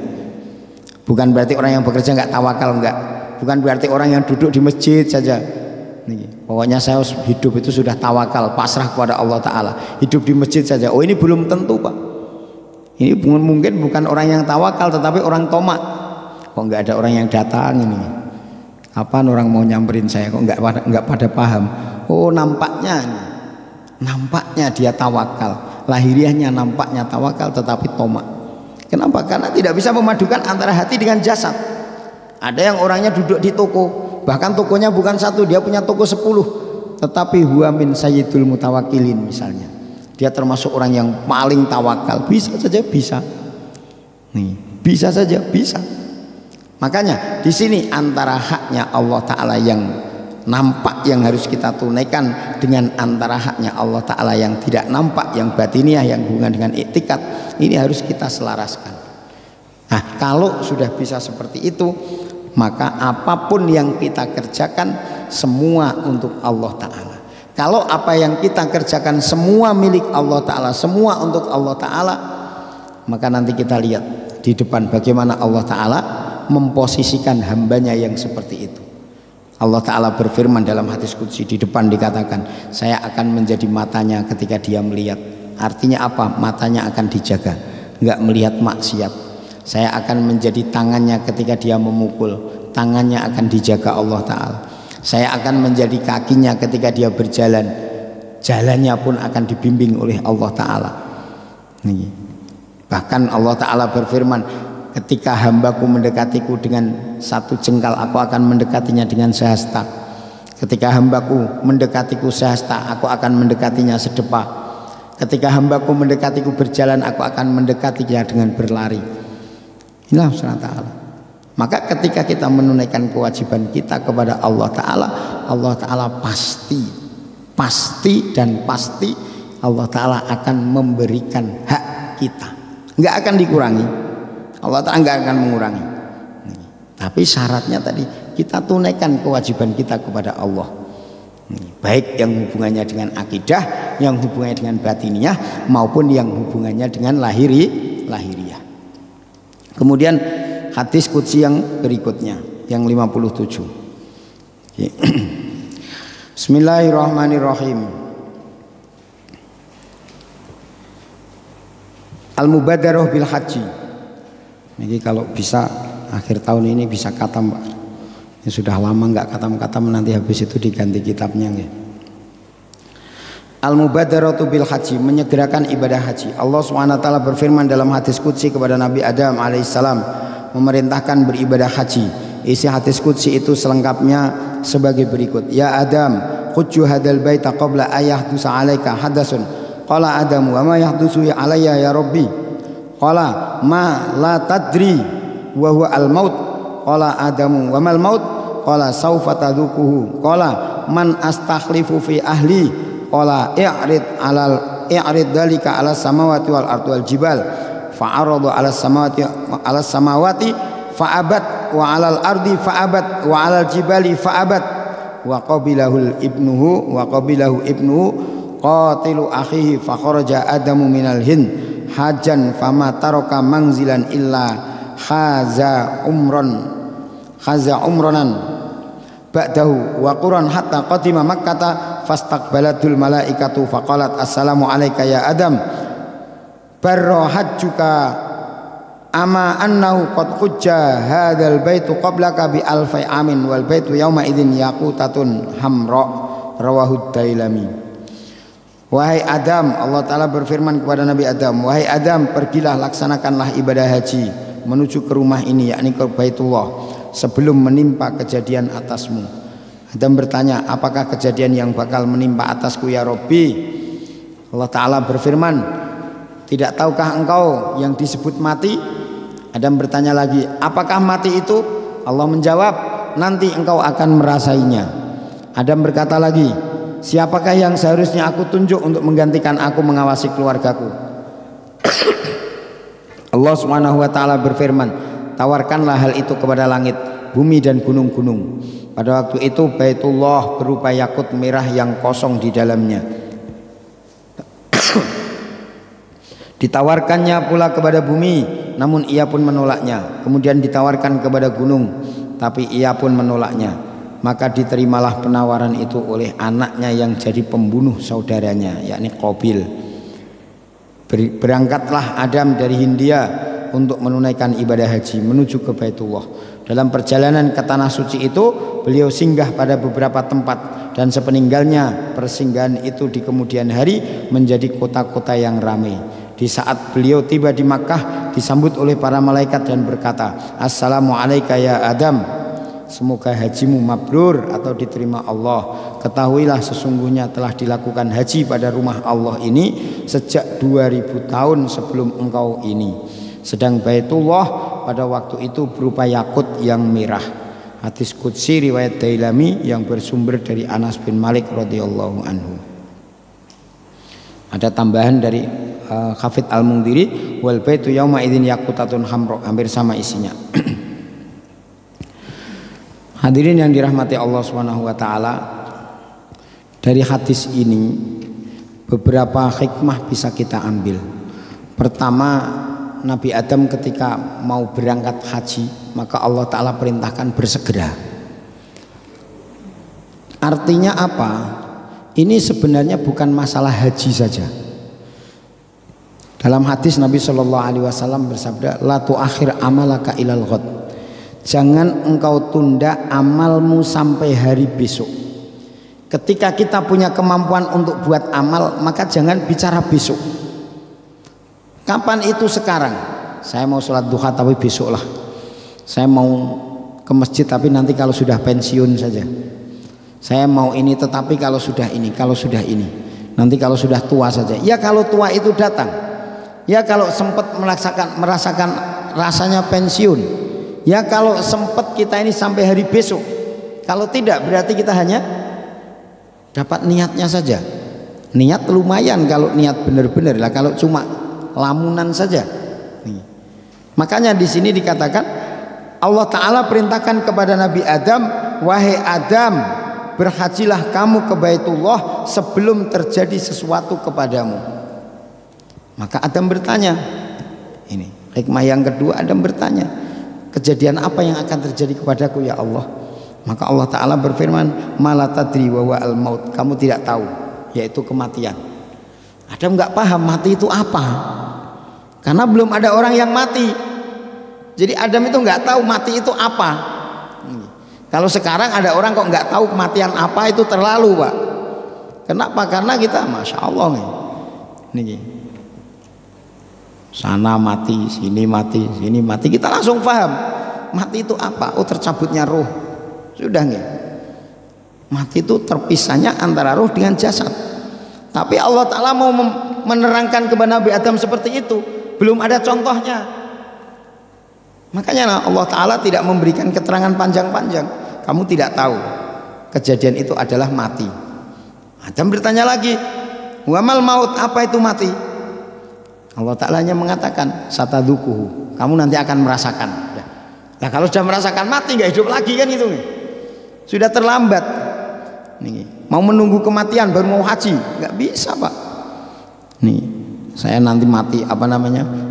Bukan berarti orang yang bekerja nggak tawakal, enggak. Bukan berarti orang yang duduk di masjid saja, pokoknya saya hidup itu sudah tawakal, pasrah kepada Allah Ta'ala, hidup di masjid saja. Oh, ini belum tentu, Pak. Ini mungkin bukan orang yang tawakal, tetapi orang tomak. Kok nggak ada orang yang datang ini? Kapan orang mau nyamperin saya? Kok nggak pada paham? Oh, nampaknya dia tawakal, lahiriahnya nampaknya tawakal, tetapi tomak. Kenapa? Karena tidak bisa memadukan antara hati dengan jasad. Ada yang orangnya duduk di toko, bahkan tokonya bukan satu, dia punya toko 10, tetapi huwa min sayyidul mutawakilin misalnya. Dia termasuk orang yang paling tawakal. Bisa saja bisa. Bisa saja bisa. Makanya di sini antara haknya Allah Ta'ala yang nampak yang harus kita tunaikan dengan antara haknya Allah Ta'ala yang tidak nampak, yang batiniah, yang hubungan dengan iktikad, ini harus kita selaraskan. Nah, kalau sudah bisa seperti itu, maka apapun yang kita kerjakan semua untuk Allah Ta'ala. Kalau apa yang kita kerjakan semua milik Allah Ta'ala, semua untuk Allah Ta'ala, maka nanti kita lihat di depan bagaimana Allah Ta'ala memposisikan hambanya yang seperti itu. Allah Ta'ala berfirman dalam hadis qudsi, di depan dikatakan, saya akan menjadi matanya ketika dia melihat. Artinya apa? Matanya akan dijaga, nggak melihat maksiat. Saya akan menjadi tangannya ketika dia memukul, tangannya akan dijaga Allah Ta'ala. Saya akan menjadi kakinya ketika dia berjalan, jalannya pun akan dibimbing oleh Allah Ta'ala. Bahkan Allah Ta'ala berfirman, ketika hambaku mendekatiku dengan satu jengkal, aku akan mendekatinya dengan sehasta. Ketika hambaku mendekatiku sehasta, aku akan mendekatinya sedepa. Ketika hambaku mendekatiku berjalan, aku akan mendekatinya dengan berlari. Inilah Allah Ta'ala. Maka ketika kita menunaikan kewajiban kita kepada Allah Ta'ala, Allah Ta'ala pasti Allah Ta'ala akan memberikan hak kita, nggak akan dikurangi. Allah Ta'ala nggak akan mengurangi. Tapi syaratnya tadi, kita tunaikan kewajiban kita kepada Allah, baik yang hubungannya dengan akidah, yang hubungannya dengan batiniah, maupun yang hubungannya dengan lahiriah. Kemudian hadis qudsi yang berikutnya, yang 57. Bismillahirrahmanirrahim. Al-mubadarah bil haji. Jadi kalau bisa akhir tahun ini bisa khatam, Pak. Ya, sudah lama nggak khatam, nanti habis itu diganti kitabnya. Al-mubadaratu bil haji, menyegerakan ibadah haji. Allah SWT berfirman dalam hadis qudsi kepada Nabi Adam alaihissalam, memerintahkan beribadah haji. Isi hadis qudsi itu selengkapnya sebagai berikut: Ya Adam, khujju hadal baita qabla ayahdusa alaika hadasun. Qala Adamu, wa ma yahdusu alayya ya Rabbi? Qala ma la tadri wa huwa al-maut. Qala Adamu, wa mal maut? Qala saufa tadhukuhu. Qala man astakhlifu fi ahli? Qala i'rid dalika ala samawati wal ardi wal jibal. Fa'aradu ala samawati fa'abat wa alal ardi fa'abat wa alal jibali fa'abat. Wa qabilahu ibnuhu qatilu akhihi fa kharaja Adamu minal hind hajan fama taraka manzilan illa khaza umranan ba'dahu wa quran hatta qadima makkata fastaqbalatul malaikatu faqalat assalamu alayka ya Adam barra hajjuka ama annahu qad hujja hadzal baitu qablaka bi alfi amin wal baitu yauma idzin yaqutatun hamra. Rawahu Dailami. Wahai Adam, Allah Ta'ala berfirman kepada Nabi Adam, wahai Adam, pergilah laksanakanlah ibadah haji menuju ke rumah ini, yakni ke Baitullah, sebelum menimpa kejadian atasmu. Adam bertanya, apakah kejadian yang bakal menimpa atasku ya Rabbi? Allah Ta'ala berfirman, tidak tahukah engkau yang disebut mati? Adam bertanya lagi, apakah mati itu? Allah menjawab, nanti engkau akan merasainya. Adam berkata lagi, siapakah yang seharusnya aku tunjuk untuk menggantikan aku mengawasi keluargaku? Allah Subhanahu wa taala berfirman, tawarkanlah hal itu kepada langit, bumi dan gunung-gunung. Pada waktu itu Baitullah berupa yakut merah yang kosong di dalamnya. Ditawarkannya pula kepada bumi, namun ia pun menolaknya. Kemudian ditawarkan kepada gunung, tapi ia pun menolaknya. Maka diterimalah penawaran itu oleh anaknya yang jadi pembunuh saudaranya, yakni Qabil. Berangkatlah Adam dari Hindia untuk menunaikan ibadah haji menuju ke Baitullah. Dalam perjalanan ke tanah suci itu, beliau singgah pada beberapa tempat, dan sepeninggalnya persinggahan itu di kemudian hari menjadi kota-kota yang ramai. Di saat beliau tiba di Makkah, disambut oleh para malaikat dan berkata, assalamu alayka ya Adam, semoga hajimu mabrur atau diterima Allah. Ketahuilah sesungguhnya telah dilakukan haji pada rumah Allah ini sejak 2000 tahun sebelum engkau ini. Sedang Baitullah pada waktu itu berupa yakut yang merah. Hadis qudsi riwayat Dailami yang bersumber dari Anas bin Malik radhiyallahu anhu. Ada tambahan dari Hafidz Al-Mundhiri, wal baitu yauma idzin yaqutatun hamra, hampir sama isinya. Hadirin yang dirahmati Allah Subhanahu wa taala, dari hadis ini beberapa hikmah bisa kita ambil. Pertama, Nabi Adam ketika mau berangkat haji, maka Allah Ta'ala perintahkan bersegera. Artinya apa? Ini sebenarnya bukan masalah haji saja. Dalam hadis Nabi Shallallahu Alaihi Wasallam bersabda, la tuakhir amalaka ilal ghad. Jangan engkau tunda amalmu sampai hari besok. Ketika kita punya kemampuan untuk buat amal, maka jangan bicara besok. Kapan itu? Sekarang. Saya mau sholat duha tapi besok lah. Saya mau ke masjid tapi nanti kalau sudah pensiun saja. Saya mau ini tetapi kalau sudah ini, kalau sudah ini, nanti kalau sudah tua saja. Ya kalau tua itu datang. Ya kalau sempat merasakan rasanya pensiun. Ya kalau sempat kita ini sampai hari besok. Kalau tidak berarti kita hanya dapat niatnya saja. Niat lumayan kalau niat benar-benar lah. Kalau cuma lamunan saja. Makanya di sini dikatakan Allah Ta'ala perintahkan kepada Nabi Adam, wahai Adam, berhajilah kamu ke Baitullah sebelum terjadi sesuatu kepadamu. Maka Adam bertanya, ini hikmah yang kedua, Adam bertanya, kejadian apa yang akan terjadi kepadaku ya Allah? Maka Allah Ta'ala berfirman, mala tadri wa huwa al-maut, kamu tidak tahu, yaitu kematian. Adam nggak paham mati itu apa, karena belum ada orang yang mati. Jadi Adam itu nggak tahu mati itu apa. Kalau sekarang ada orang kok nggak tahu kematian apa, itu terlalu, Pak. Kenapa? Karena kita Masya Allah nih, sana mati, sini mati, sini mati, kita langsung paham mati itu apa. Oh, tercabutnya roh. Sudah nggih, mati itu terpisahnya antara roh dengan jasad. Tapi Allah Ta'ala mau menerangkan kepada Nabi Adam seperti itu, belum ada contohnya. Makanya Allah Ta'ala tidak memberikan keterangan panjang-panjang. Kamu tidak tahu kejadian itu adalah mati. Adam bertanya lagi, wamal maut, apa itu mati? Allah Ta'ala hanya mengatakan satadukuhu, kamu nanti akan merasakan. Nah kalau sudah merasakan mati nggak hidup lagi kan itu nih, sudah terlambat nih. Mau menunggu kematian baru mau haji nggak bisa Pak. Nih saya nanti mati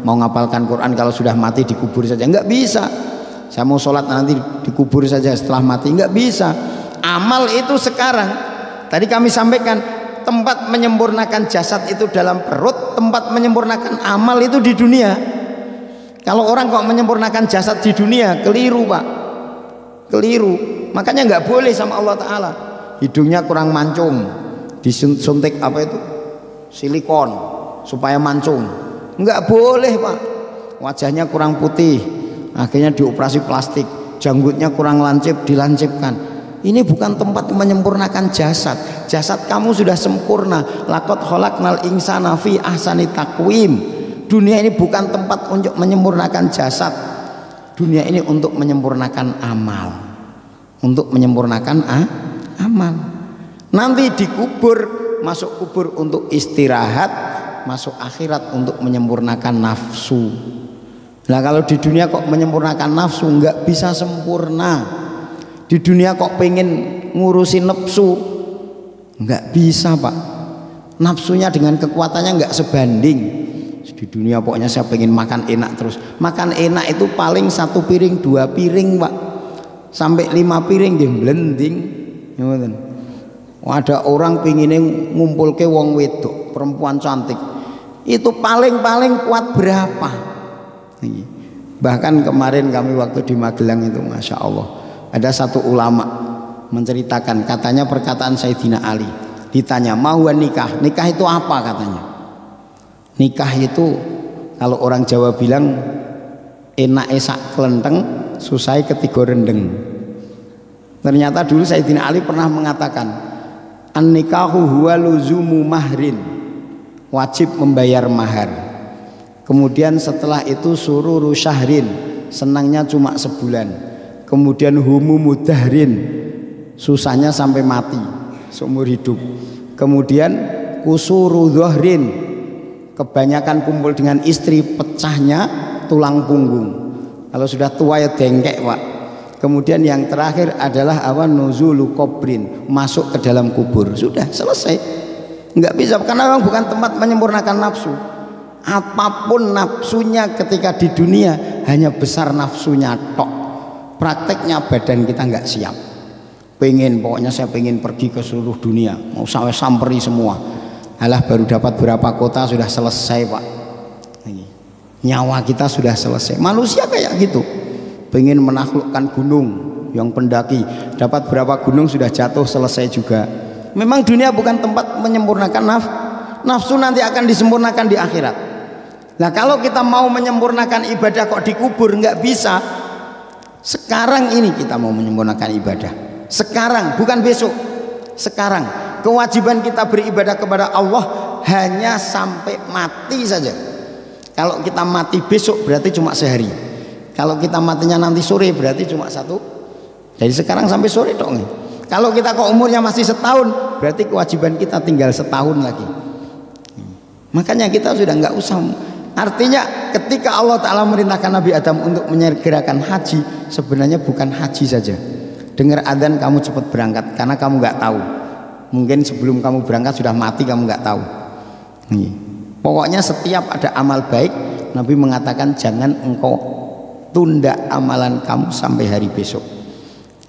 mau ngapalkan Quran kalau sudah mati dikubur saja nggak bisa. Saya mau sholat nanti dikubur saja setelah mati nggak bisa. Amal itu sekarang, tadi kami sampaikan, tempat menyempurnakan jasad itu dalam perut, tempat menyempurnakan amal itu di dunia. Kalau orang kok menyempurnakan jasad di dunia, keliru Pak, keliru. Makanya nggak boleh sama Allah Ta'ala. Hidungnya kurang mancung, disuntik silikon supaya mancung, nggak boleh Pak. Wajahnya kurang putih, akhirnya dioperasi plastik. Janggutnya kurang lancip, dilancipkan. Ini bukan tempat menyempurnakan jasad. Jasad kamu sudah sempurna. Laqad khalaqnal insana fi ahsani taqwim. Dunia ini bukan tempat untuk menyempurnakan jasad. Dunia ini untuk menyempurnakan amal, untuk menyempurnakan amal. Nanti dikubur, masuk kubur untuk istirahat, masuk akhirat untuk menyempurnakan nafsu. Nah kalau di dunia kok menyempurnakan nafsu, nggak bisa sempurna. Di dunia kok pengen ngurusin nafsu, nggak bisa Pak. Nafsunya dengan kekuatannya nggak sebanding. Di dunia pokoknya saya pengen makan enak terus. Makan enak itu paling 1 piring 2 piring Pak, sampai 5 piring dia blending. Ada orang pengennya ngumpul ke wong wedok, perempuan cantik, itu paling kuat berapa? Bahkan kemarin kami waktu di Magelang itu Masya Allah, ada satu ulama menceritakan, katanya perkataan Sayyidina Ali. Ditanya, mau nikah? Nikah itu apa katanya? Nikah itu kalau orang Jawa bilang enak sak kelenteng, susai ketiga rendeng. Ternyata dulu Sayyidina Ali pernah mengatakan, an-nikahu huwa luzumu mahrin, wajib membayar mahar. Kemudian setelah itu sururu syahrin, senangnya cuma sebulan. Kemudian humu mudahrin, susahnya sampai mati seumur hidup. Kemudian kusuru dhuhrin, kebanyakan kumpul dengan istri, pecahnya tulang punggung. Kalau sudah tua ya dengkek Pak. Kemudian yang terakhir adalah nuzulu kubrin, masuk ke dalam kubur. Sudah selesai. Nggak bisa, karena memang bukan tempat menyempurnakan nafsu. Apapun nafsunya ketika di dunia, hanya besar nafsunya tok. Prakteknya badan kita nggak siap. Pokoknya saya pengen pergi ke seluruh dunia, mau sampai samperi semua. Alah baru dapat berapa kota sudah selesai Pak. Nyawa kita sudah selesai. Manusia kayak gitu. Pengen menaklukkan gunung yang pendaki, dapat berapa gunung sudah jatuh, selesai juga. Memang dunia bukan tempat menyempurnakan nafsu, nanti akan disempurnakan di akhirat. Nah kalau kita mau menyempurnakan ibadah kok dikubur, nggak bisa. Sekarang ini kita mau menyempurnakan ibadah, sekarang bukan besok. Sekarang kewajiban kita beribadah kepada Allah hanya sampai mati saja. Kalau kita mati besok berarti cuma sehari. Kalau kita matinya nanti sore berarti cuma 1. Dari sekarang sampai sore dong. Kalau kita kok umurnya masih setahun, berarti kewajiban kita tinggal setahun lagi. Makanya kita sudah nggak usah. Artinya ketika Allah Ta'ala merintahkan Nabi Adam untuk menyegerakan haji, sebenarnya bukan haji saja. Dengar adzan kamu cepat berangkat, karena kamu nggak tahu. Mungkin sebelum kamu berangkat sudah mati, kamu nggak tahu. Pokoknya setiap ada amal baik, Nabi mengatakan jangan engkau tunda amalan kamu sampai hari besok.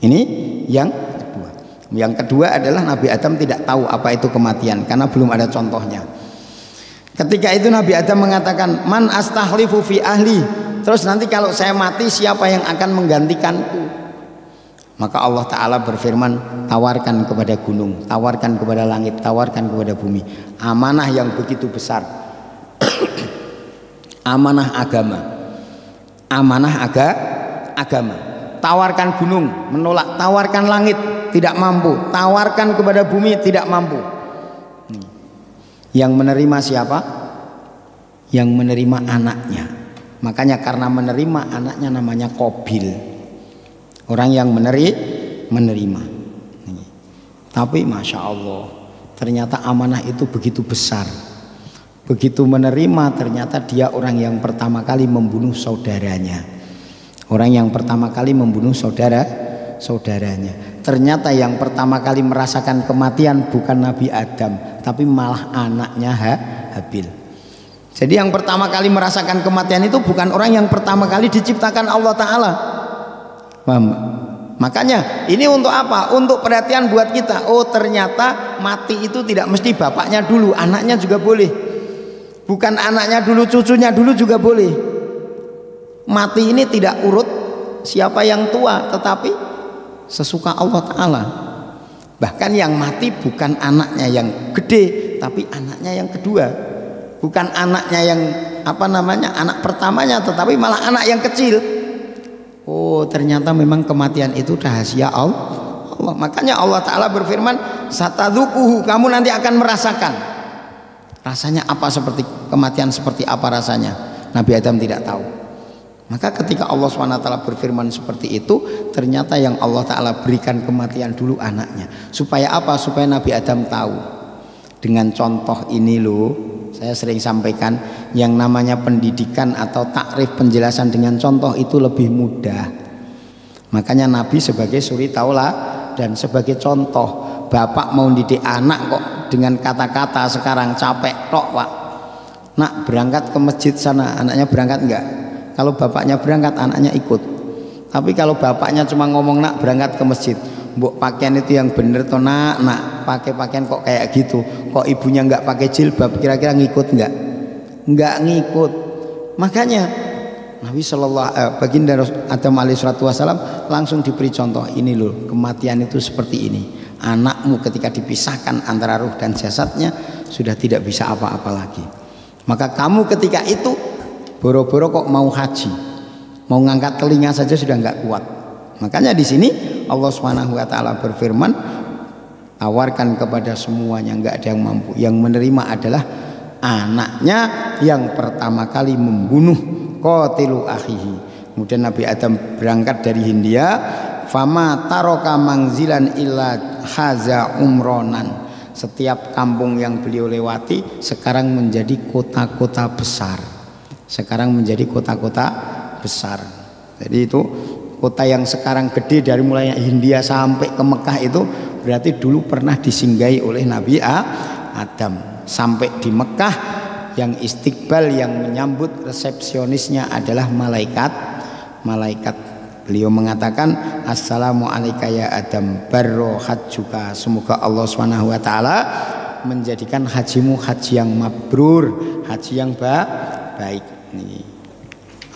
Ini yang kedua. Yang kedua adalah Nabi Adam tidak tahu apa itu kematian karena belum ada contohnya. Ketika itu Nabi Adam mengatakan, man astahlifu fi ahli. Terus nanti kalau saya mati siapa yang akan menggantikanku? Maka Allah Ta'ala berfirman, tawarkan kepada gunung, tawarkan kepada langit, tawarkan kepada bumi. Amanah yang begitu besar. Amanah agama. Amanah agama. Tawarkan gunung, menolak. Tawarkan langit, tidak mampu. Tawarkan kepada bumi, tidak mampu. Yang menerima siapa? Yang menerima anaknya. Makanya karena menerima anaknya namanya Qabil. Orang yang menerima. Tapi Masya Allah, ternyata amanah itu begitu besar. Begitu menerima, ternyata dia orang yang pertama kali membunuh saudaranya. Orang yang pertama kali membunuh saudaranya. Ternyata yang pertama kali merasakan kematian bukan Nabi Adam, tapi malah anaknya Habil. Jadi yang pertama kali merasakan kematian itu bukan orang yang pertama kali diciptakan Allah Ta'ala. Paham? Makanya ini untuk apa? Untuk perhatian buat kita. Oh, ternyata mati itu tidak mesti bapaknya dulu, anaknya juga boleh. Bukan anaknya dulu, cucunya dulu juga boleh. Mati ini tidak urut siapa yang tua, tetapi sesuka Allah Ta'ala. Bahkan yang mati bukan anaknya yang gede, tapi anaknya yang kedua. Bukan anaknya yang anak pertamanya, tetapi malah anak yang kecil. Oh, ternyata memang kematian itu rahasia Allah. Makanya Allah Ta'ala berfirman, satadzuquhu, kamu nanti akan merasakan. Rasanya apa, seperti kematian seperti apa rasanya? Nabi Adam tidak tahu. Maka ketika Allah SWT berfirman seperti itu, ternyata yang Allah Ta'ala berikan kematian dulu anaknya. Supaya apa? Supaya Nabi Adam tahu. Dengan contoh ini loh, saya sering sampaikan, yang namanya pendidikan atau takrif penjelasan dengan contoh itu lebih mudah. Makanya Nabi sebagai suri taula dan sebagai contoh. Bapak mau didik anak kok dengan kata-kata sekarang capek tok, Pak. Nak, berangkat ke masjid sana, anaknya berangkat enggak? Kalau bapaknya berangkat, anaknya ikut. Tapi kalau bapaknya cuma ngomong, nak berangkat ke masjid, mbok pakaian itu yang bener toh nak pakai pakaian kok kayak gitu, kok ibunya nggak pakai jilbab, kira-kira ngikut nggak ngikut. Makanya Nabi baginda Adam alaihissalatu wassalam langsung diberi contoh, ini loh kematian itu seperti ini. Anakmu ketika dipisahkan antara ruh dan jasadnya sudah tidak bisa apa-apa lagi. Maka kamu ketika itu boro-boro kok mau haji, mau ngangkat telinga saja sudah nggak kuat. Makanya di sini Allah Subhanahu wa Ta'ala berfirman, tawarkan kepada semuanya, nggak ada yang mampu. Yang menerima adalah anaknya yang pertama kali membunuh qatilu akhihi. Kemudian Nabi Adam berangkat dari Hindia, fama taroka mangzilan illa haza umronan. Setiap kampung yang beliau lewati sekarang menjadi kota-kota besar. Sekarang menjadi kota-kota besar. Jadi itu kota yang sekarang gede, dari mulai Hindia sampai ke Mekah itu berarti dulu pernah disinggahi oleh Nabi Adam. Sampai di Mekah yang istiqbal, yang menyambut resepsionisnya adalah malaikat. Beliau mengatakan, assalamu alayka ya Adam barro hajjuka. Semoga Allah Subhanahu wa Ta'ala menjadikan hajimu haji yang mabrur, haji yang baik.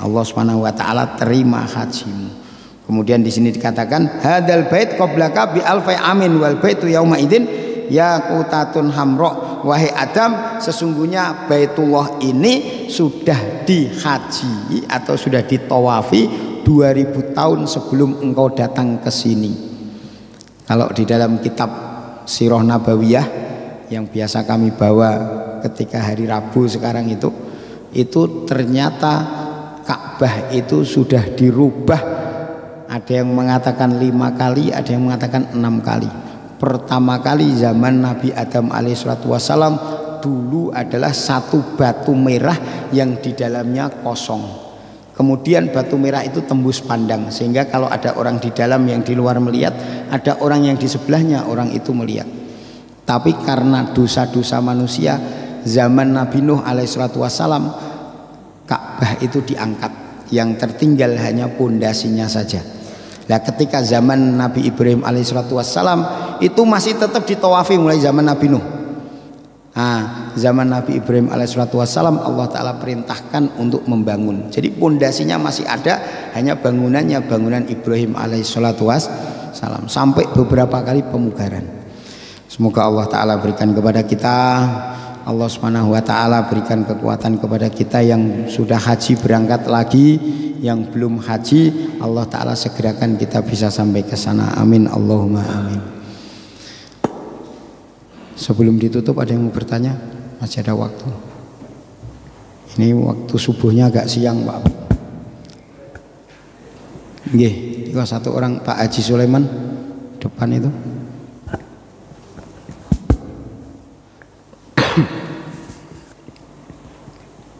Allah Subhanahu wa Ta'ala terima hajimu. Kemudian di sini dikatakan, hadal bait qablaka bi alfi amin wal baitu yauma idzin yaqutatun hamra. Wahai Adam, sesungguhnya Baitullah ini sudah dihaji atau sudah ditawafi 2000 tahun sebelum engkau datang ke sini. Kalau di dalam kitab Sirah Nabawiyah yang biasa kami bawa ketika hari Rabu sekarang itu ternyata Ka'bah itu sudah dirubah. Ada yang mengatakan 5 kali, ada yang mengatakan 6 kali. Pertama kali zaman Nabi Adam alaihissalatu wassalam dulu adalah satu batu merah yang di dalamnya kosong. Kemudian batu merah itu tembus pandang, sehingga kalau ada orang di dalam yang di luar melihat, ada orang yang di sebelahnya, orang itu melihat. Tapi karena dosa-dosa manusia, zaman Nabi Nuh alaihissalatu wassalam Ka'bah itu diangkat, yang tertinggal hanya pondasinya saja. Nah, ketika zaman Nabi Ibrahim alaihissalatu wassalam itu masih tetap ditawafi mulai zaman Nabi Nuh. Zaman Nabi Ibrahim alaihissalatu wassalam Allah Ta'ala perintahkan untuk membangun. Jadi pondasinya masih ada, hanya bangunannya bangunan Ibrahim alaihissalatu salam sampai beberapa kali pemugaran. Semoga Allah Ta'ala berikan kepada kita, Allah Subhanahu wa Ta'ala berikan kekuatan kepada kita yang sudah haji berangkat lagi, yang belum haji Allah Ta'ala segerakan kita bisa sampai ke sana. Amin Allahumma amin. Sebelum ditutup ada yang mau bertanya? Masih ada waktu. Ini waktu subuhnya agak siang Pak. Nggih, itu satu orang Pak Haji Sulaiman depan itu.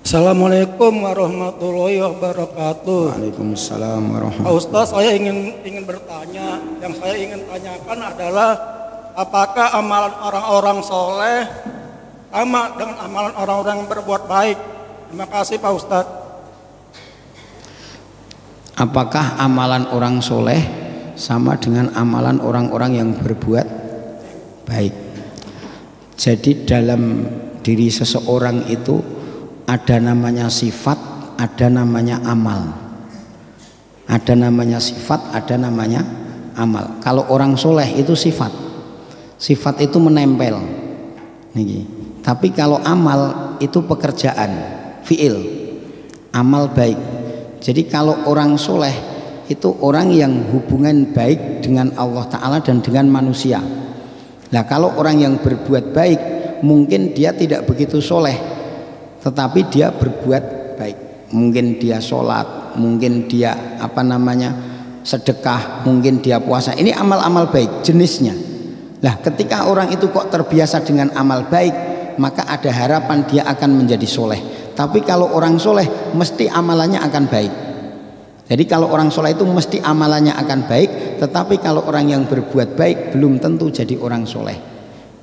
Assalamualaikum warahmatullahi wabarakatuh. Waalaikumsalam warahmatullahi Pak Ustaz, saya ingin bertanya. Yang saya ingin tanyakan adalah apakah amalan orang-orang soleh sama dengan amalan orang-orang yang berbuat baik? Terima kasih Pak Ustaz. Apakah amalan orang soleh sama dengan amalan orang-orang yang berbuat baik? Jadi dalam diri seseorang itu ada namanya sifat, ada namanya amal. Ada namanya sifat, ada namanya amal. Kalau orang soleh itu sifat. Sifat itu menempel. Tapi kalau amal itu pekerjaan, fiil. Amal baik. Jadi kalau orang soleh itu orang yang hubungan baik dengan Allah Ta'ala dan dengan manusia. Nah kalau orang yang berbuat baik mungkin dia tidak begitu soleh, tetapi dia berbuat baik. Mungkin dia sholat, mungkin dia sedekah, mungkin dia puasa. Ini amal-amal baik jenisnya. Nah ketika orang itu kok terbiasa dengan amal baik, maka ada harapan dia akan menjadi soleh. Tapi kalau orang soleh mesti amalannya akan baik. Jadi kalau orang soleh itu mesti amalannya akan baik. Tetapi kalau orang yang berbuat baik belum tentu jadi orang soleh.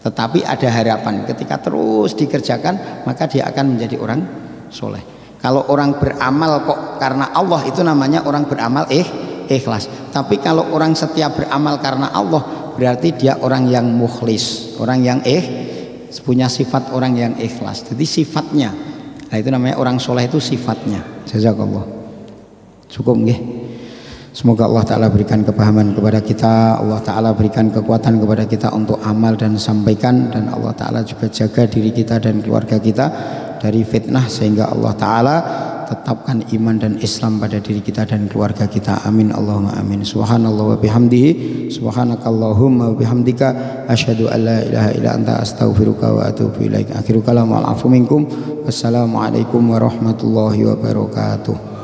Tetapi ada harapan ketika terus dikerjakan maka dia akan menjadi orang soleh. Kalau orang beramal kok karena Allah itu namanya orang beramal ikhlas. Tapi kalau orang setiap beramal karena Allah berarti dia orang yang mukhlis, orang yang punya sifat orang yang ikhlas. Jadi sifatnya, nah itu namanya orang soleh itu sifatnya. Jazakallah. Cukup nggih. Semoga Allah Ta'ala berikan kepahaman kepada kita, Allah Ta'ala berikan kekuatan kepada kita untuk amal dan sampaikan, dan Allah Ta'ala juga jaga diri kita dan keluarga kita dari fitnah, sehingga Allah Ta'ala tetapkan iman dan Islam pada diri kita dan keluarga kita. Amin Allahumma amin. Subhanallah wa bihamdihi, subhanakallahumma wa bihamdika, asyhadu an la ilaha illa anta, astaghfiruka wa atubu ilaik. Akhiru kalam wal afu minkum. Wassalamualaikum warahmatullahi wabarakatuh.